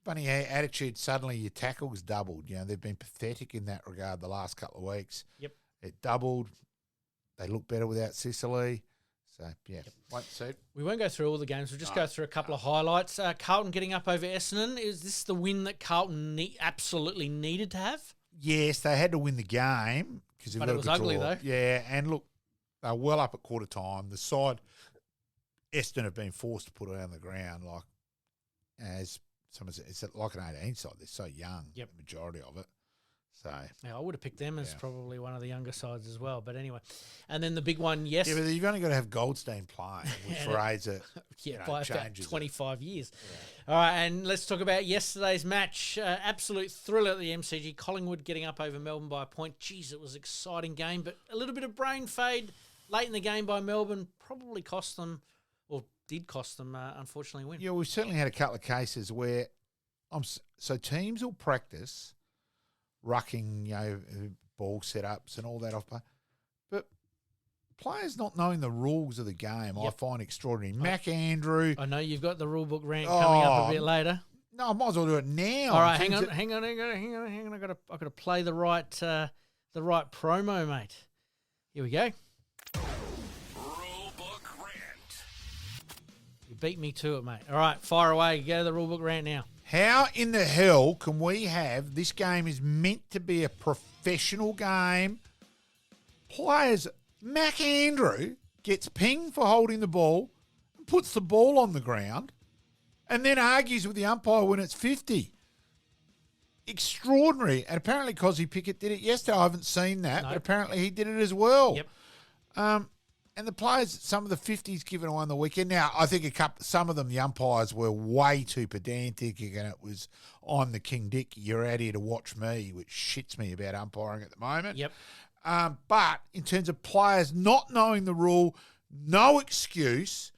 Funny how attitude, suddenly your tackles doubled. They've been pathetic in that regard the last couple of weeks. Yep. It doubled. They look better without CASSERLY. So, wait to see. We won't go through all the games. We'll just go through a couple of highlights. Carlton getting up over Essendon. Is this the win that Carlton absolutely needed to have? Yes, they had to win the game. But it was ugly, though. Yeah, and look, they were well up at quarter time. The side, Essendon have been forced to put it on the ground it's like an 18 side. They're so young, the majority of it. So I would have picked them as probably one of the younger sides as well. But anyway, and then the big one, yes. Yeah, but you've only got to have Goldstein playing, which for Fraser by about 25 it. years. Yeah. All right, and let's talk about yesterday's match. Absolute thriller at the MCG. Collingwood getting up over Melbourne by a point. Jeez, it was an exciting game, but a little bit of brain fade late in the game by Melbourne probably cost them, or did cost them, unfortunately, win. Yeah, we've certainly had a couple of cases where so teams will practice rucking, ball setups and all that off play. But players not knowing the rules of the game, I find extraordinary. Mac Andrew. I know you've got the rule book rant coming up a bit later. No, I might as well do it now. All right, hang on. I've got to play the right promo, mate. Here we go. Rule book rant. You beat me to it, mate. All right, fire away. Go to the rule book rant now. How in the hell can we have this game is meant to be a professional game? Players, Mac Andrew gets pinged for holding the ball and puts the ball on the ground and then argues with the umpire when it's 50. Extraordinary. And apparently Cosy Pickett did it yesterday. I haven't seen that, but apparently he did it as well. Yep. And the players, some of the 50s given away on the weekend. Now, I think some of them, the umpires were way too pedantic, and it was, I'm the King Dick, you're out here to watch me, which shits me about umpiring at the moment. Yep. But in terms of players not knowing the rule, no excuse,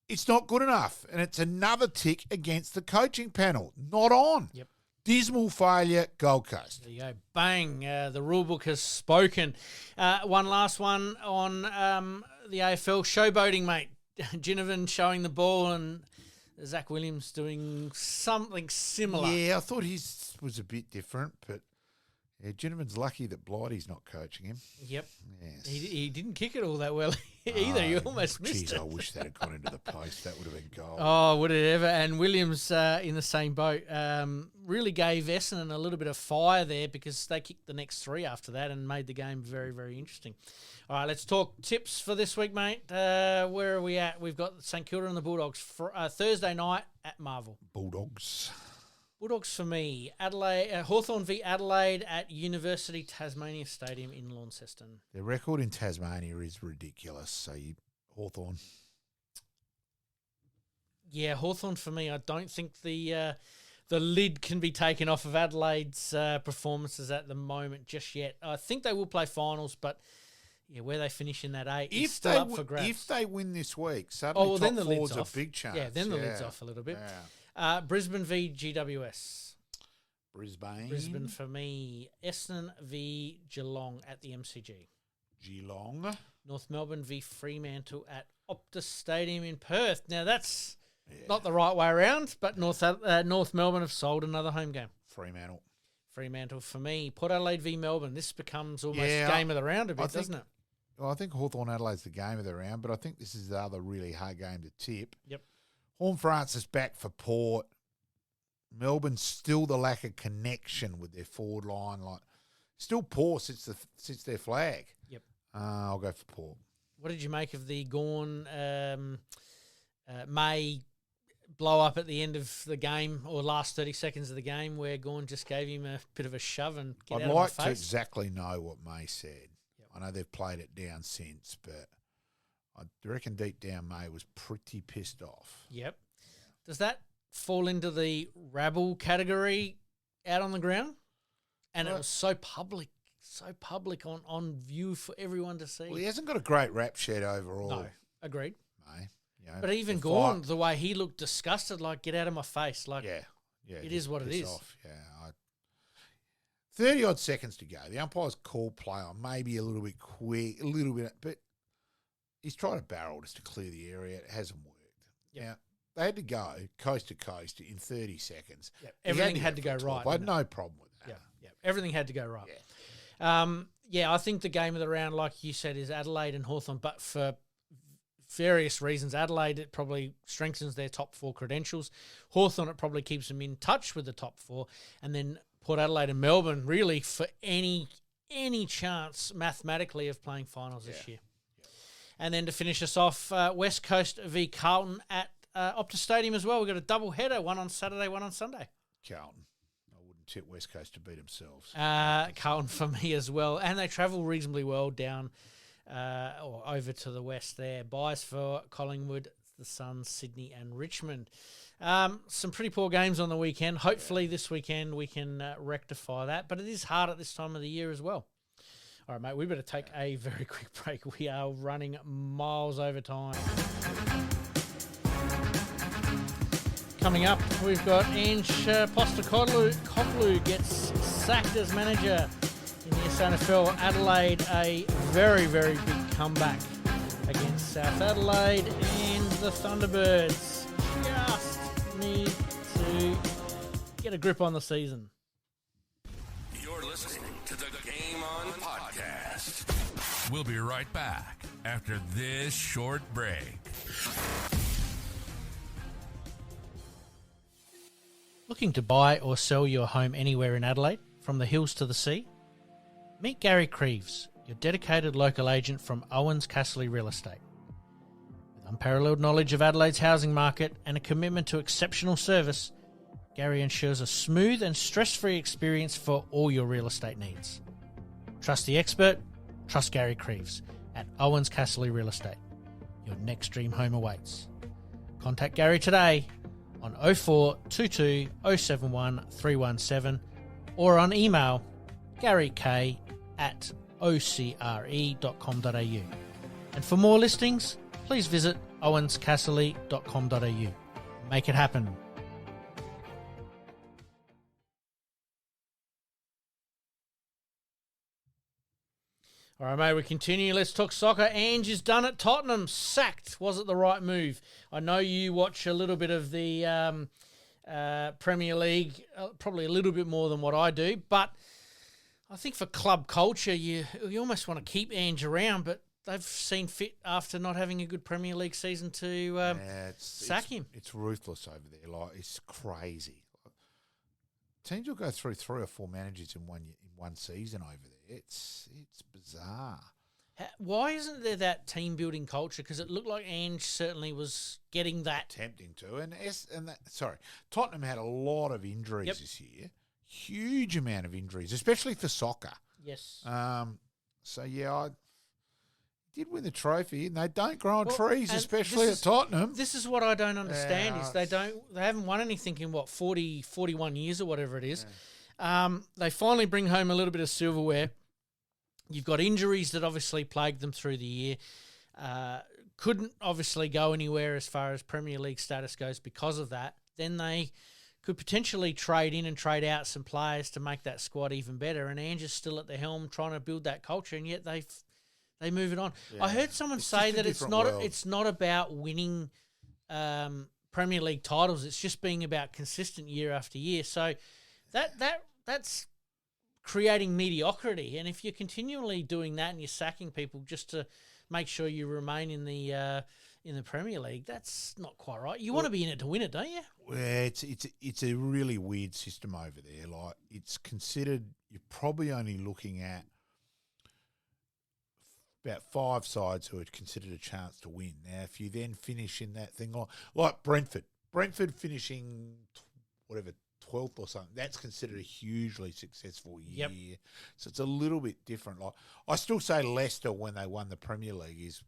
it's not good enough. And it's another tick against the coaching panel. Not on. Yep. Dismal failure, Gold Coast. There you go. Bang. The rule book has spoken. One last one on the AFL. Showboating, mate. Ginnivan showing the ball and Zach Williams doing something similar. Yeah, I thought his was a bit different, but Yeah, Ginnivan's lucky that Blighty's not coaching him. Yep. Yes. He didn't kick it all that well either. He almost missed it. I wish that had gone into the post. That would have been goal. Oh, would it ever? And Williams in the same boat. Really gave Essendon a little bit of fire there because they kicked the next 3 after that and made the game very, very interesting. All right, let's talk tips for this week, mate. Where are we at? We've got St Kilda and the Bulldogs for Thursday night at Marvel. Bulldogs for me. Adelaide, Hawthorn v Adelaide at University Tasmania Stadium in Launceston. Their record in Tasmania is ridiculous. So Hawthorn. Yeah, Hawthorn for me. I don't think the lid can be taken off of Adelaide's performances at the moment just yet. I think they will play finals, but yeah, where they finish in that 8 is still up for grabs. If they win this week, suddenly top the four's lid's a off. big chance. Yeah, then the lid's off a little bit. Yeah. Brisbane v GWS. Brisbane for me. Essendon v Geelong at the MCG. Geelong. North Melbourne v Fremantle at Optus Stadium in Perth. Now, that's not the right way around, but North Melbourne have sold another home game. Fremantle for me. Port Adelaide v Melbourne. This becomes almost game of the round a bit, doesn't it? Well, I think Hawthorn Adelaide's the game of the round, but I think this is the other really hard game to tip. Yep. Horn Francis back for Port. Melbourne's still the lack of connection with their forward line. Like, still poor since their flag. Yep. I'll go for Port. What did you make of the Gawn May blow up at the end of the game or last 30 seconds of the game where Gawn just gave him a bit of a shove and get out of my face? I'd like to exactly know what May said. Yep. I know they've played it down since, but I reckon deep down May was pretty pissed off. Yep. Does that fall into the rabble category out on the ground? And it was so public on view for everyone to see. Well, he hasn't got a great rap sheet overall. No, agreed. May. You know, but even Gawn, the way he looked disgusted, like, get out of my face. Like, yeah, it is what it is. Off. Yeah, 30-odd seconds to go. The umpire's called play on, maybe a little bit quick, but he's tried to barrel just to clear the area. It hasn't worked. Yep. Now, they had to go coast to coast in 30 seconds. Yep. Everything had to go right. I had no problem with that. Yeah. Everything had to go right. Yeah. I think the game of the round, like you said, is Adelaide and Hawthorn, but for various reasons. Adelaide, it probably strengthens their top 4 credentials. Hawthorn, it probably keeps them in touch with the top 4. And then Port Adelaide and Melbourne, really, for any chance mathematically of playing finals this year. Yeah. And then to finish us off, West Coast v Carlton at Optus Stadium as well. We've got a double header, one on Saturday, one on Sunday. Carlton. I wouldn't tip West Coast to beat themselves. Carlton for me as well. And they travel reasonably well down or over to the west there. Buys for Collingwood, the Suns, Sydney and Richmond. Some pretty poor games on the weekend. Hopefully this weekend we can rectify that. But it is hard at this time of the year as well. All right, mate, we better take a very quick break. We are running miles over time. Coming up, we've got Ange Postecoglou gets sacked as manager in the SANFL. Adelaide, a very, very big comeback against South Adelaide, and the Thunderbirds just need to get a grip on the season. You're listening to the Game On Podcast. We'll be right back after this short break. Looking to buy or sell your home anywhere in Adelaide, from the hills to the sea? Meet Gary KRIEVS, your dedicated local agent from OUWENS CASSERLY Real Estate. With unparalleled knowledge of Adelaide's housing market and a commitment to exceptional service, Gary ensures a smooth and stress-free experience for all your real estate needs. Trust the expert, trust Gary KRIEVS at OUWENS CASSERLY Real Estate. Your next dream home awaits. Contact Gary today on 0422 071 317 or on email garyk@ocre.com.au. And for more listings, please visit owenscasserly.com.au. Make it happen. All right, mate, we continue. Let's talk soccer. Ange is done at Tottenham. Sacked. Was it the right move? I know you watch a little bit of the Premier League, probably a little bit more than what I do, but I think for club culture, you almost want to keep Ange around, but they've seen fit after not having a good Premier League season to sack him. It's ruthless over there. Like, it's crazy. Teams will go through 3 or 4 managers in one season over there. It's bizarre. Why isn't there that team building culture? Because it looked like Ange certainly was getting that. Attempting to. Tottenham had a lot of injuries this year. Huge amount of injuries, especially for soccer. Yes. I did win the trophy, and they don't grow on trees, especially at Tottenham. This is what I don't understand is they haven't won anything in 40, 41 years or whatever it is. Yeah. They finally bring home a little bit of silverware. You've got injuries that obviously plagued them through the year. Couldn't obviously go anywhere as far as Premier League status goes because of that. Then they could potentially trade in and trade out some players to make that squad even better. And Ange is still at the helm trying to build that culture, and yet they move it on. Yeah. I heard someone say that it's not about winning Premier League titles. It's just being about consistent year after year. So that's creating mediocrity. And if you're continually doing that and you're sacking people just to make sure you remain in the Premier League, that's not quite right. You want to be in it to win it, don't you? Well, it's a really weird system over there. Like, it's considered, you're probably only looking at about 5 sides who are considered a chance to win. Now, if you then finish in that thing, like Brentford finishing 12th or something, that's considered a hugely successful year. Yep. So it's a little bit different. Like, I still say Leicester, when they won the Premier League, is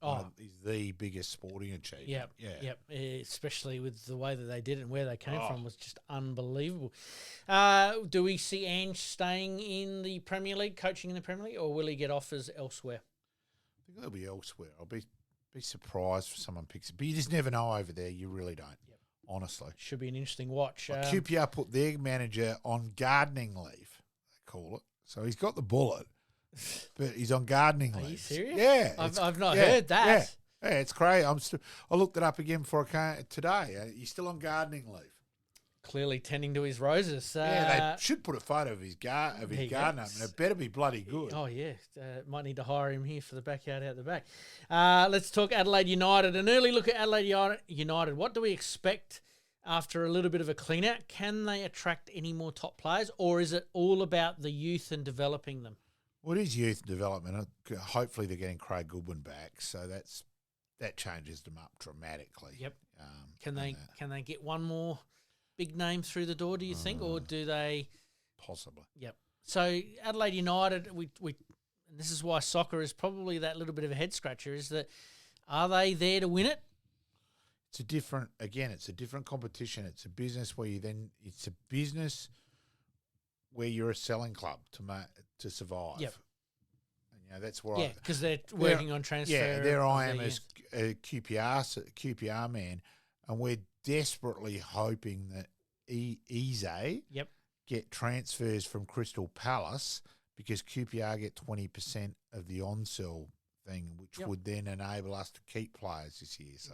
the biggest sporting achievement. Yep. Especially with the way that they did it and where they came from was just unbelievable. Do we see Ange staying in the Premier League, coaching in the Premier League, or will he get offers elsewhere? I think they'll be elsewhere. I'll be surprised if someone picks it. But you just never know over there. You really don't. Yep. Honestly. Should be an interesting watch. QPR put their manager on gardening leave, they call it. So he's got the bullet, but he's on gardening leave. Are you serious? Yeah. I've not heard that. Yeah, it's crazy. I looked it up again before I came today. He's still on gardening leave. Clearly tending to his roses. They should put a photo of his garden up, and it better be bloody good. Oh, yeah. Might need to hire him here for the backyard out the back. Let's talk Adelaide United. An early look at Adelaide United. What do we expect after a little bit of a clean-out? Can they attract any more top players, or is it all about the youth and developing them? Well, it is youth development. Hopefully they're getting Craig Goodwin back, so that changes them up dramatically. Yep. Can they get one more big name through the door, do you think, or do they? Possibly. Yep. So Adelaide United, we and this is why soccer is probably that little bit of a head scratcher. Is that, are they there to win it? It's a different competition. It's a business where it's a business where you're a selling club to survive. Yep. And that's where because they're working on transfer. Yeah, there I am as a QPR man, and we're desperately hoping that Eze get transfers from Crystal Palace, because QPR get 20% of the on-sell thing, which would then enable us to keep players this year. So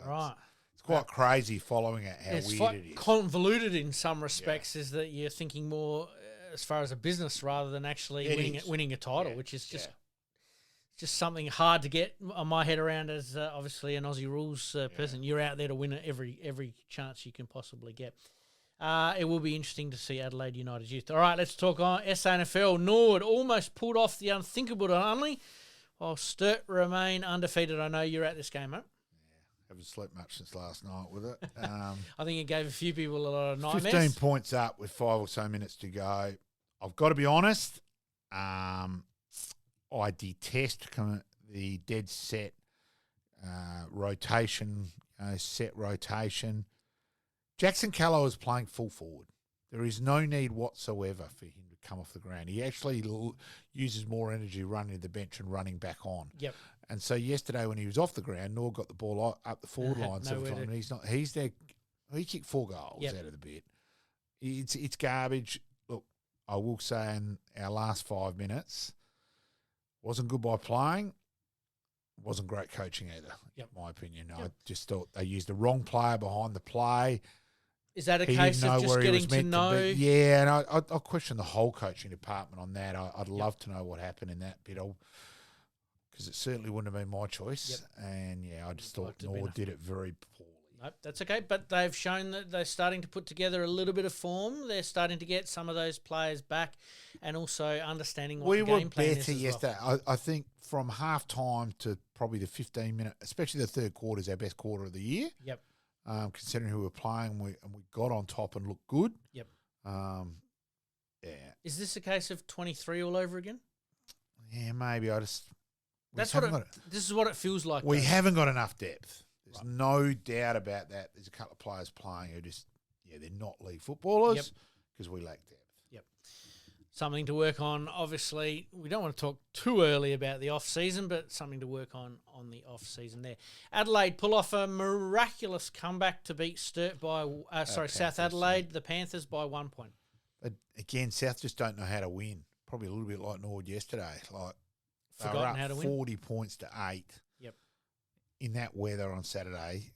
it's quite crazy following it, how weird it is. Convoluted in some respects, is that you're thinking more as far as a business rather than actually winning a title, which is just something hard to get on my head around as obviously an Aussie rules person. You're out there to win it every chance you can possibly get. It will be interesting to see Adelaide United youth. All right, let's talk on SANFL. Norwood almost pulled off the unthinkable only, while Sturt remain undefeated. I know you're at this game, mate. Yeah, haven't slept much since last night with it. I think it gave a few people a lot of nightmares. 15 points up with 5 or so minutes to go. I've got to be honest. I detest the dead set rotation, set rotation. Jackson Callow is playing full forward. There is no need whatsoever for him to come off the ground. He actually uses more energy running to the bench and running back on. Yep. And so yesterday when he was off the ground, Nor got the ball up the forward line several times. And he's not. He's there. He kicked 4 goals out of the bit. It's garbage. Look, I will say in our last 5 minutes, wasn't good by playing. Wasn't great coaching either, in my opinion. I just thought they used the wrong player behind the play. Is that a case of just getting to know? Yeah, and I question the whole coaching department on that. I'd love to know what happened in that bit, because it certainly wouldn't have been my choice. And, I just thought Norwood did it very poorly. Nope, that's okay. But they've shown that they're starting to put together a little bit of form. They're starting to get some of those players back and also understanding what the game plan is. We were better yesterday. Well. I think from half-time to probably the 15-minute, especially the third quarter is our best quarter of the year. Yep. Considering who we're playing, we got on top and looked good. Yep. Yeah. Is this a case of 23 all over again? Yeah, maybe. This is what it feels like. We haven't got enough depth. There's no doubt about that. There's a couple of players playing who they're not league footballers because we lack depth. Yep. Something to work on. Obviously, we don't want to talk too early about the off-season, but something to work on the off-season there. Adelaide pull off a miraculous comeback to beat South Adelaide, the Panthers, by 1 point. But again, South just don't know how to win. Probably a little bit like Norwood yesterday. Forgotten how to win. 40 points to 8. Yep. In that weather on Saturday,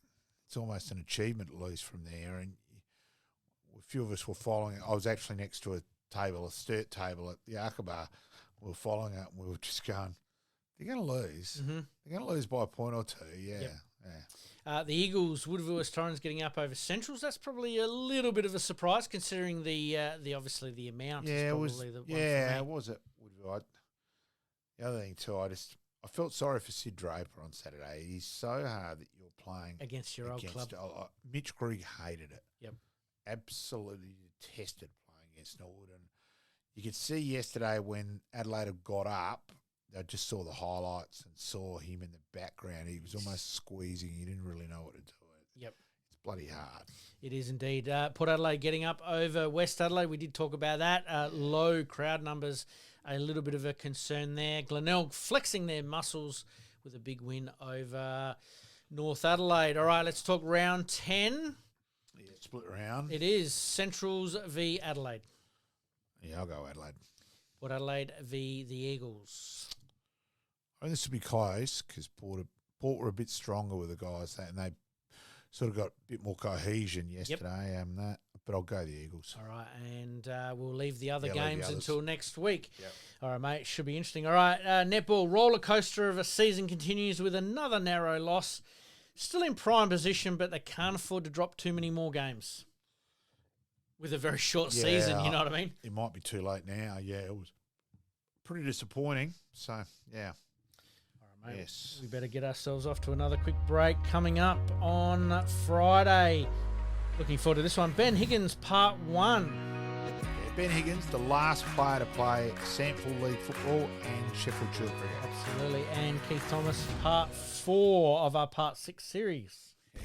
it's almost an achievement to lose from there. And a few of us were following it. I was actually next to a sturt table at the Aqaba. We were following it, and we were just going, they're going to lose. Mm-hmm. They're going to lose by a point or two. Yeah. The Eagles, Woodville Torrens getting up over Centrals. That's probably a little bit of a surprise considering the obviously the amount. Yeah, is probably it was. The one Yeah, was it Woodville? The other thing too, I felt sorry for Sid Draper on Saturday. He's so hard that you're playing against your old club. Mitch Grigg hated it. Yep. Absolutely detested playing against Norwood. And you could see yesterday when Adelaide had got up, I just saw the highlights and saw him in the background. He was almost squeezing. He didn't really know what to do. Yep. It's bloody hard. It is indeed. Port Adelaide getting up over West Adelaide. We did talk about that. Low crowd numbers, a little bit of a concern there. Glenelg flexing their muscles with a big win over North Adelaide. All right, let's talk round 10. Yeah, split round. It is Centrals v Adelaide. Yeah, I'll go Adelaide. Port Adelaide v the Eagles. I think this will be close because Port were a bit stronger with the guys, and they sort of got a bit more cohesion yesterday. Yep. But I'll go the Eagles. All right, and we'll leave the other games until next week. Yep. All right, mate, should be interesting. All right, netball rollercoaster of a season continues with another narrow loss. Still in prime position, but they can't afford to drop too many more games with a very short season, you know what I mean? It might be too late now. Yeah, it was pretty disappointing. So, yeah. Mate, yes. We better get ourselves off to another quick break coming up on Friday. Looking forward to this one. Ben Higgins, Part 1. Yeah, Ben Higgins, the last player to play SANFL League football and Sheffield Shield cricket. Absolutely. And Keith Thomas, Part 4 of our Part 6 series. Yeah.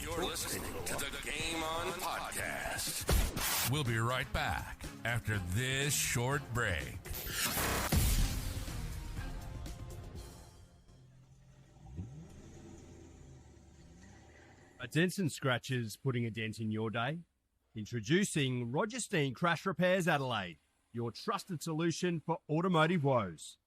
You're listening to the Game On Podcast. We'll be right back after this short break. A dents and scratches putting a dent in your day? Introducing Roger Steen Crash Repairs Adelaide, your trusted solution for automotive woes.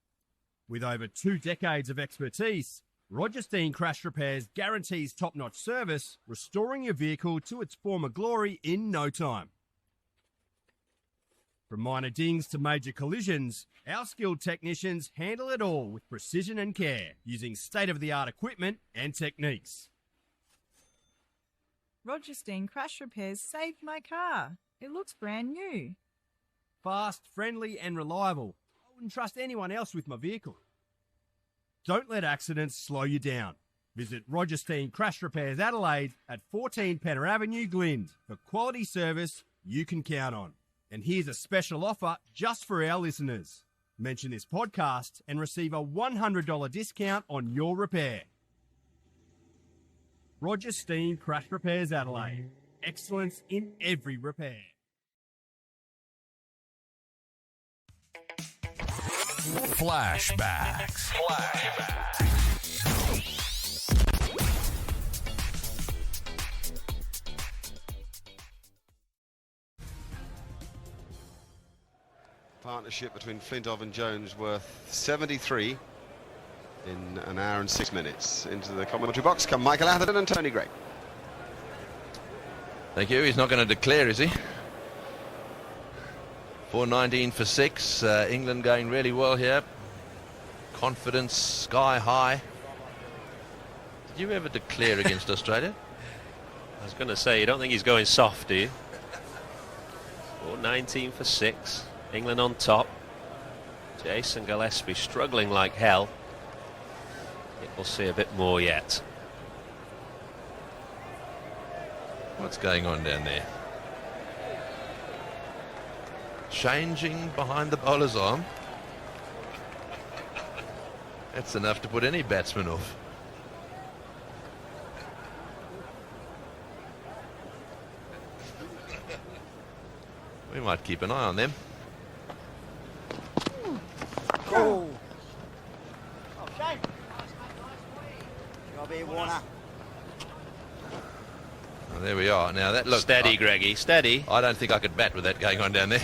With over 2 decades of expertise, Roger Steen Crash Repairs guarantees top-notch service, restoring your vehicle to its former glory in no time. From minor dings to major collisions, our skilled technicians handle it all with precision and care, using state-of-the-art equipment and techniques. Roger Steen Crash Repairs saved my car. It looks brand new. Fast, friendly and reliable. I wouldn't trust anyone else with my vehicle. Don't let accidents slow you down. Visit Roger Steen Crash Repairs Adelaide at 14 Penner Avenue, Glynde, for quality service you can count on. And here's a special offer just for our listeners. Mention this podcast and receive a $100 discount on your repair. Roger Steen Crash Repairs Adelaide. Excellence in every repair. Flashbacks. Partnership between Flintoff and Jones worth 73 in an hour and 6 minutes. Into the commentary box come Michael Atherton and Tony Gray. Thank you. He's not going to declare, is he? 4:19 for 6. England going really well here. Confidence sky high. Did you ever declare against Australia? I was going to say, you don't think he's going soft, do you? 4:19 for 6. England on top. Jason Gillespie struggling like hell. I think we'll see a bit more yet. What's going on down there? Changing behind the bowler's arm. That's enough to put any batsman off. We might keep an eye on them. Oh, shame. Warner. Well, there we are. Now that looks steady, Greggy, steady. I don't think I could bat with that going on down there.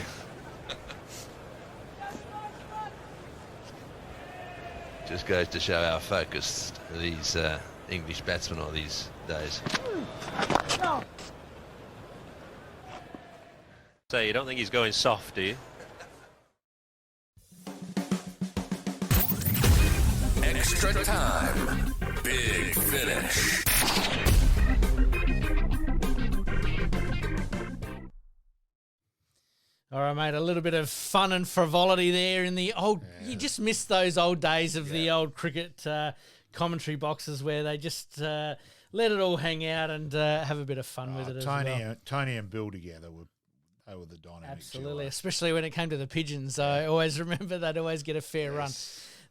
Just goes to show how focused these English batsmen are these days. So you don't think he's going soft, do you? Extra time. Big finish. All right, mate, a little bit of fun and frivolity there in the old... Yeah. You just miss those old days of the old cricket commentary boxes where they just let it all hang out and have a bit of fun with it as well. Tony and Bill together they were the dynamic Absolutely, duo. Especially when it came to the pigeons. I always remember they'd always get a fair run.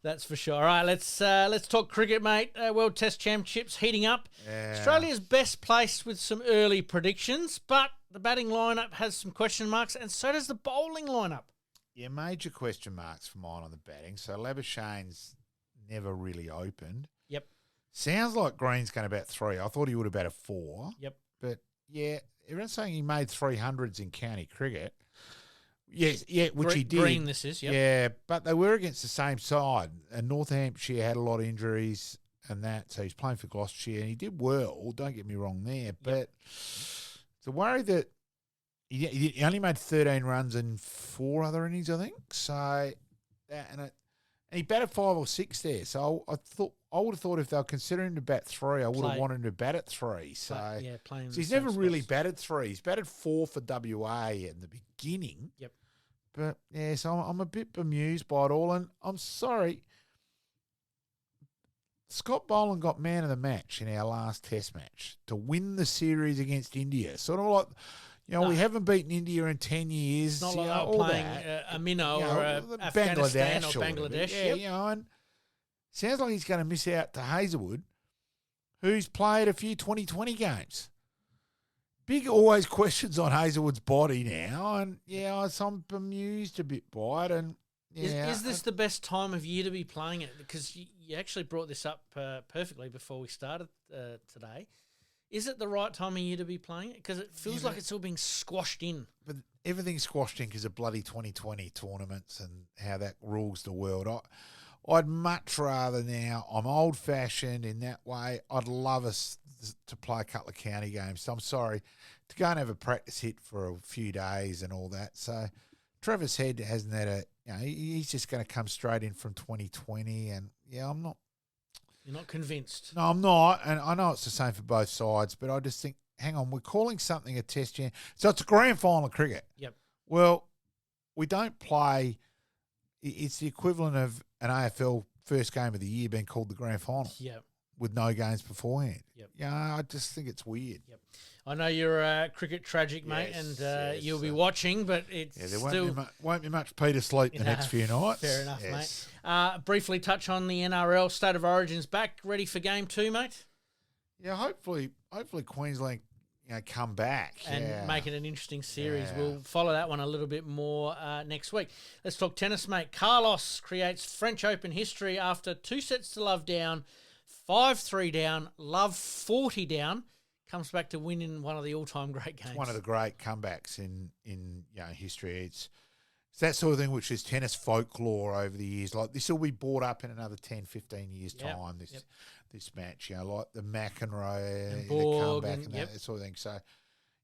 That's for sure. All right, let's talk cricket, mate. World Test Championships heating up. Yeah. Australia's best placed with some early predictions, but the batting lineup has some question marks, and so does the bowling lineup. Yeah, major question marks for mine on the batting. So Labuschagne's never really opened. Yep. Sounds like Green's going to bat 3. I thought he would have batted 4. Yep. But yeah, everyone's saying he made 300s in county cricket. Yes, yeah, which he did. Green, this is, yep. Yeah, but they were against the same side, and North Hampshire had a lot of injuries and that, so he's playing for Gloucestershire, and he did well, don't get me wrong there, but it's a worry that he only made 13 runs in 4 other innings, I think, so, and he batted 5 or 6 there, so I would have thought if they were considering to bat 3, I would have wanted him to bat at 3, so, playing so he's never really batted 3, he's batted 4 for WA in the beginning. Yep. But, yeah, so I'm a bit bemused by it all, and I'm sorry. Scott Boland got man of the match in our last test match to win the series against India. Sort of like, we haven't beaten India in 10 years. It's not like they were playing a minnow or Afghanistan or Bangladesh. Yeah, and sounds like he's going to miss out to Hazelwood, who's played a few 2020 games. Big always questions on Hazelwood's body now, and so I'm bemused a bit by it. And is this the best time of year to be playing it? Because you actually brought this up perfectly before we started today. Is it the right time of year to be playing it? Because it feels like it's all being squashed in. But everything's squashed in because of bloody 2020 tournaments and how that rules the world. I'd much rather now. I'm old-fashioned in that way. I'd love us to play a couple of county games. So I'm sorry to go and have a practice hit for a few days and all that. So Travis Head hasn't had he's just going to come straight in from 2020, and I'm not. You're not convinced? No, I'm not, and I know it's the same for both sides, but I just think, hang on, we're calling something a test champ. So it's a grand final of cricket. Yep. Well, we don't play. It's the equivalent of an AFL first game of the year being called the grand final. Yep. With no games beforehand. Yep. I just think it's weird. Yep. I know you're a cricket tragic, mate, and you'll be watching, but it's there won't be much Peter sleep the next few nights. Fair enough, mate. Briefly touch on the NRL State of Origin's back, ready for game 2, mate? Yeah, hopefully Queensland come back and make it an interesting series. We'll follow that one a little bit more next week. Let's talk tennis, mate. Carlos creates French Open history after 2 sets to love down, 5-3 down, love 40 down. Comes back to win in one of the all-time great games. It's one of the great comebacks in history. It's that sort of thing which is tennis folklore over the years. Like this will be brought up in another 10, 15 years' time, this match, like the McEnroe, the comeback and that sort of thing. So,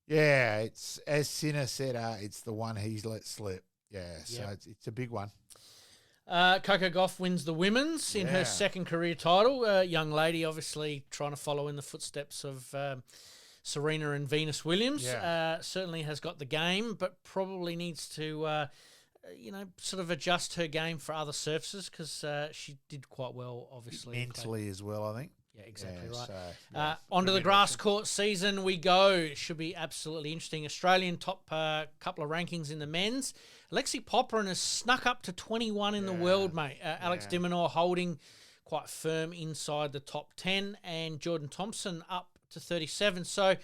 Yeah, it's as Sinner said, it's the one he's let slip. Yeah, so it's a big one. Coco Gauff wins the women's in her second career title. Young lady, obviously trying to follow in the footsteps of Serena and Venus Williams. Certainly has got the game, but probably needs to, sort of adjust her game for other surfaces because she did quite well, obviously. Mentally as well, I think. Yeah, exactly right. So, onto the grass court season we go. It should be absolutely interesting. Australian top couple of rankings in the men's. Lexi Popperin has snuck up to 21 in the world, mate. Alex Diminor holding quite firm inside the top 10, and Jordan Thompson up to 37. So we're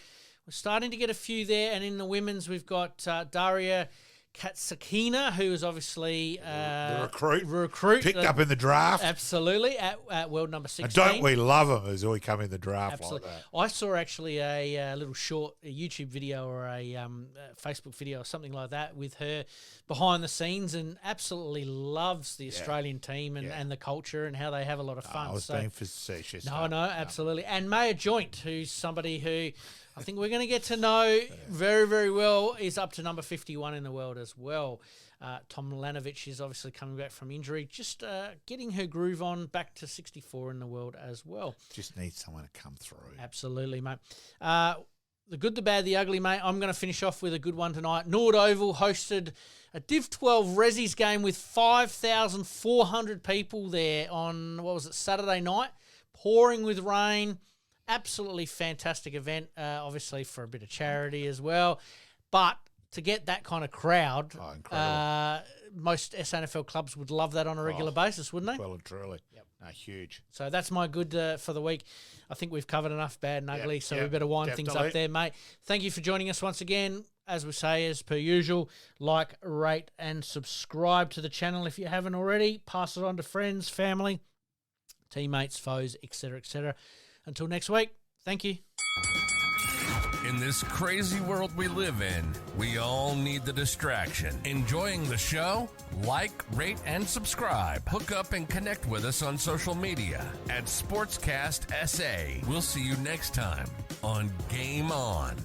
starting to get a few there. And in the women's, we've got Daria Katsakina, who is obviously the recruit picked up in the draft. Absolutely, at world number 16. And don't we love him as we come in the draft Absolutely. like that? I saw actually a little short YouTube video or a Facebook video or something like that with her behind the scenes, and absolutely loves the Australian team and the culture and how they have a lot of fun. I was being facetious. No, absolutely. And Maya Joint, who's somebody who I think we're going to get to know very, very well, is up to number 51 in the world as well. Tom Lanovich is obviously coming back from injury, just getting her groove on, back to 64 in the world as well. Just needs someone to come through. Absolutely, mate. The good, the bad, the ugly, mate. I'm going to finish off with a good one tonight. Norwood Oval hosted a Div 12 Resi's game with 5,400 people there on, Saturday night, pouring with rain. Absolutely fantastic event, obviously for a bit of charity as well. But to get that kind of crowd, most SANFL clubs would love that on a regular basis, wouldn't they? Well and truly. Yep. No, huge. So that's my good for the week. I think we've covered enough bad and ugly, so we better wind things up there, mate. Thank you for joining us once again. As we say, as per usual, like, rate, and subscribe to the channel if you haven't already. Pass it on to friends, family, teammates, foes, etc., etc. Until next week, thank you. In this crazy world we live in, we all need the distraction. Enjoying the show? Like, rate, and subscribe. Hook up and connect with us on social media at Sportscast SA. We'll see you next time on Game On.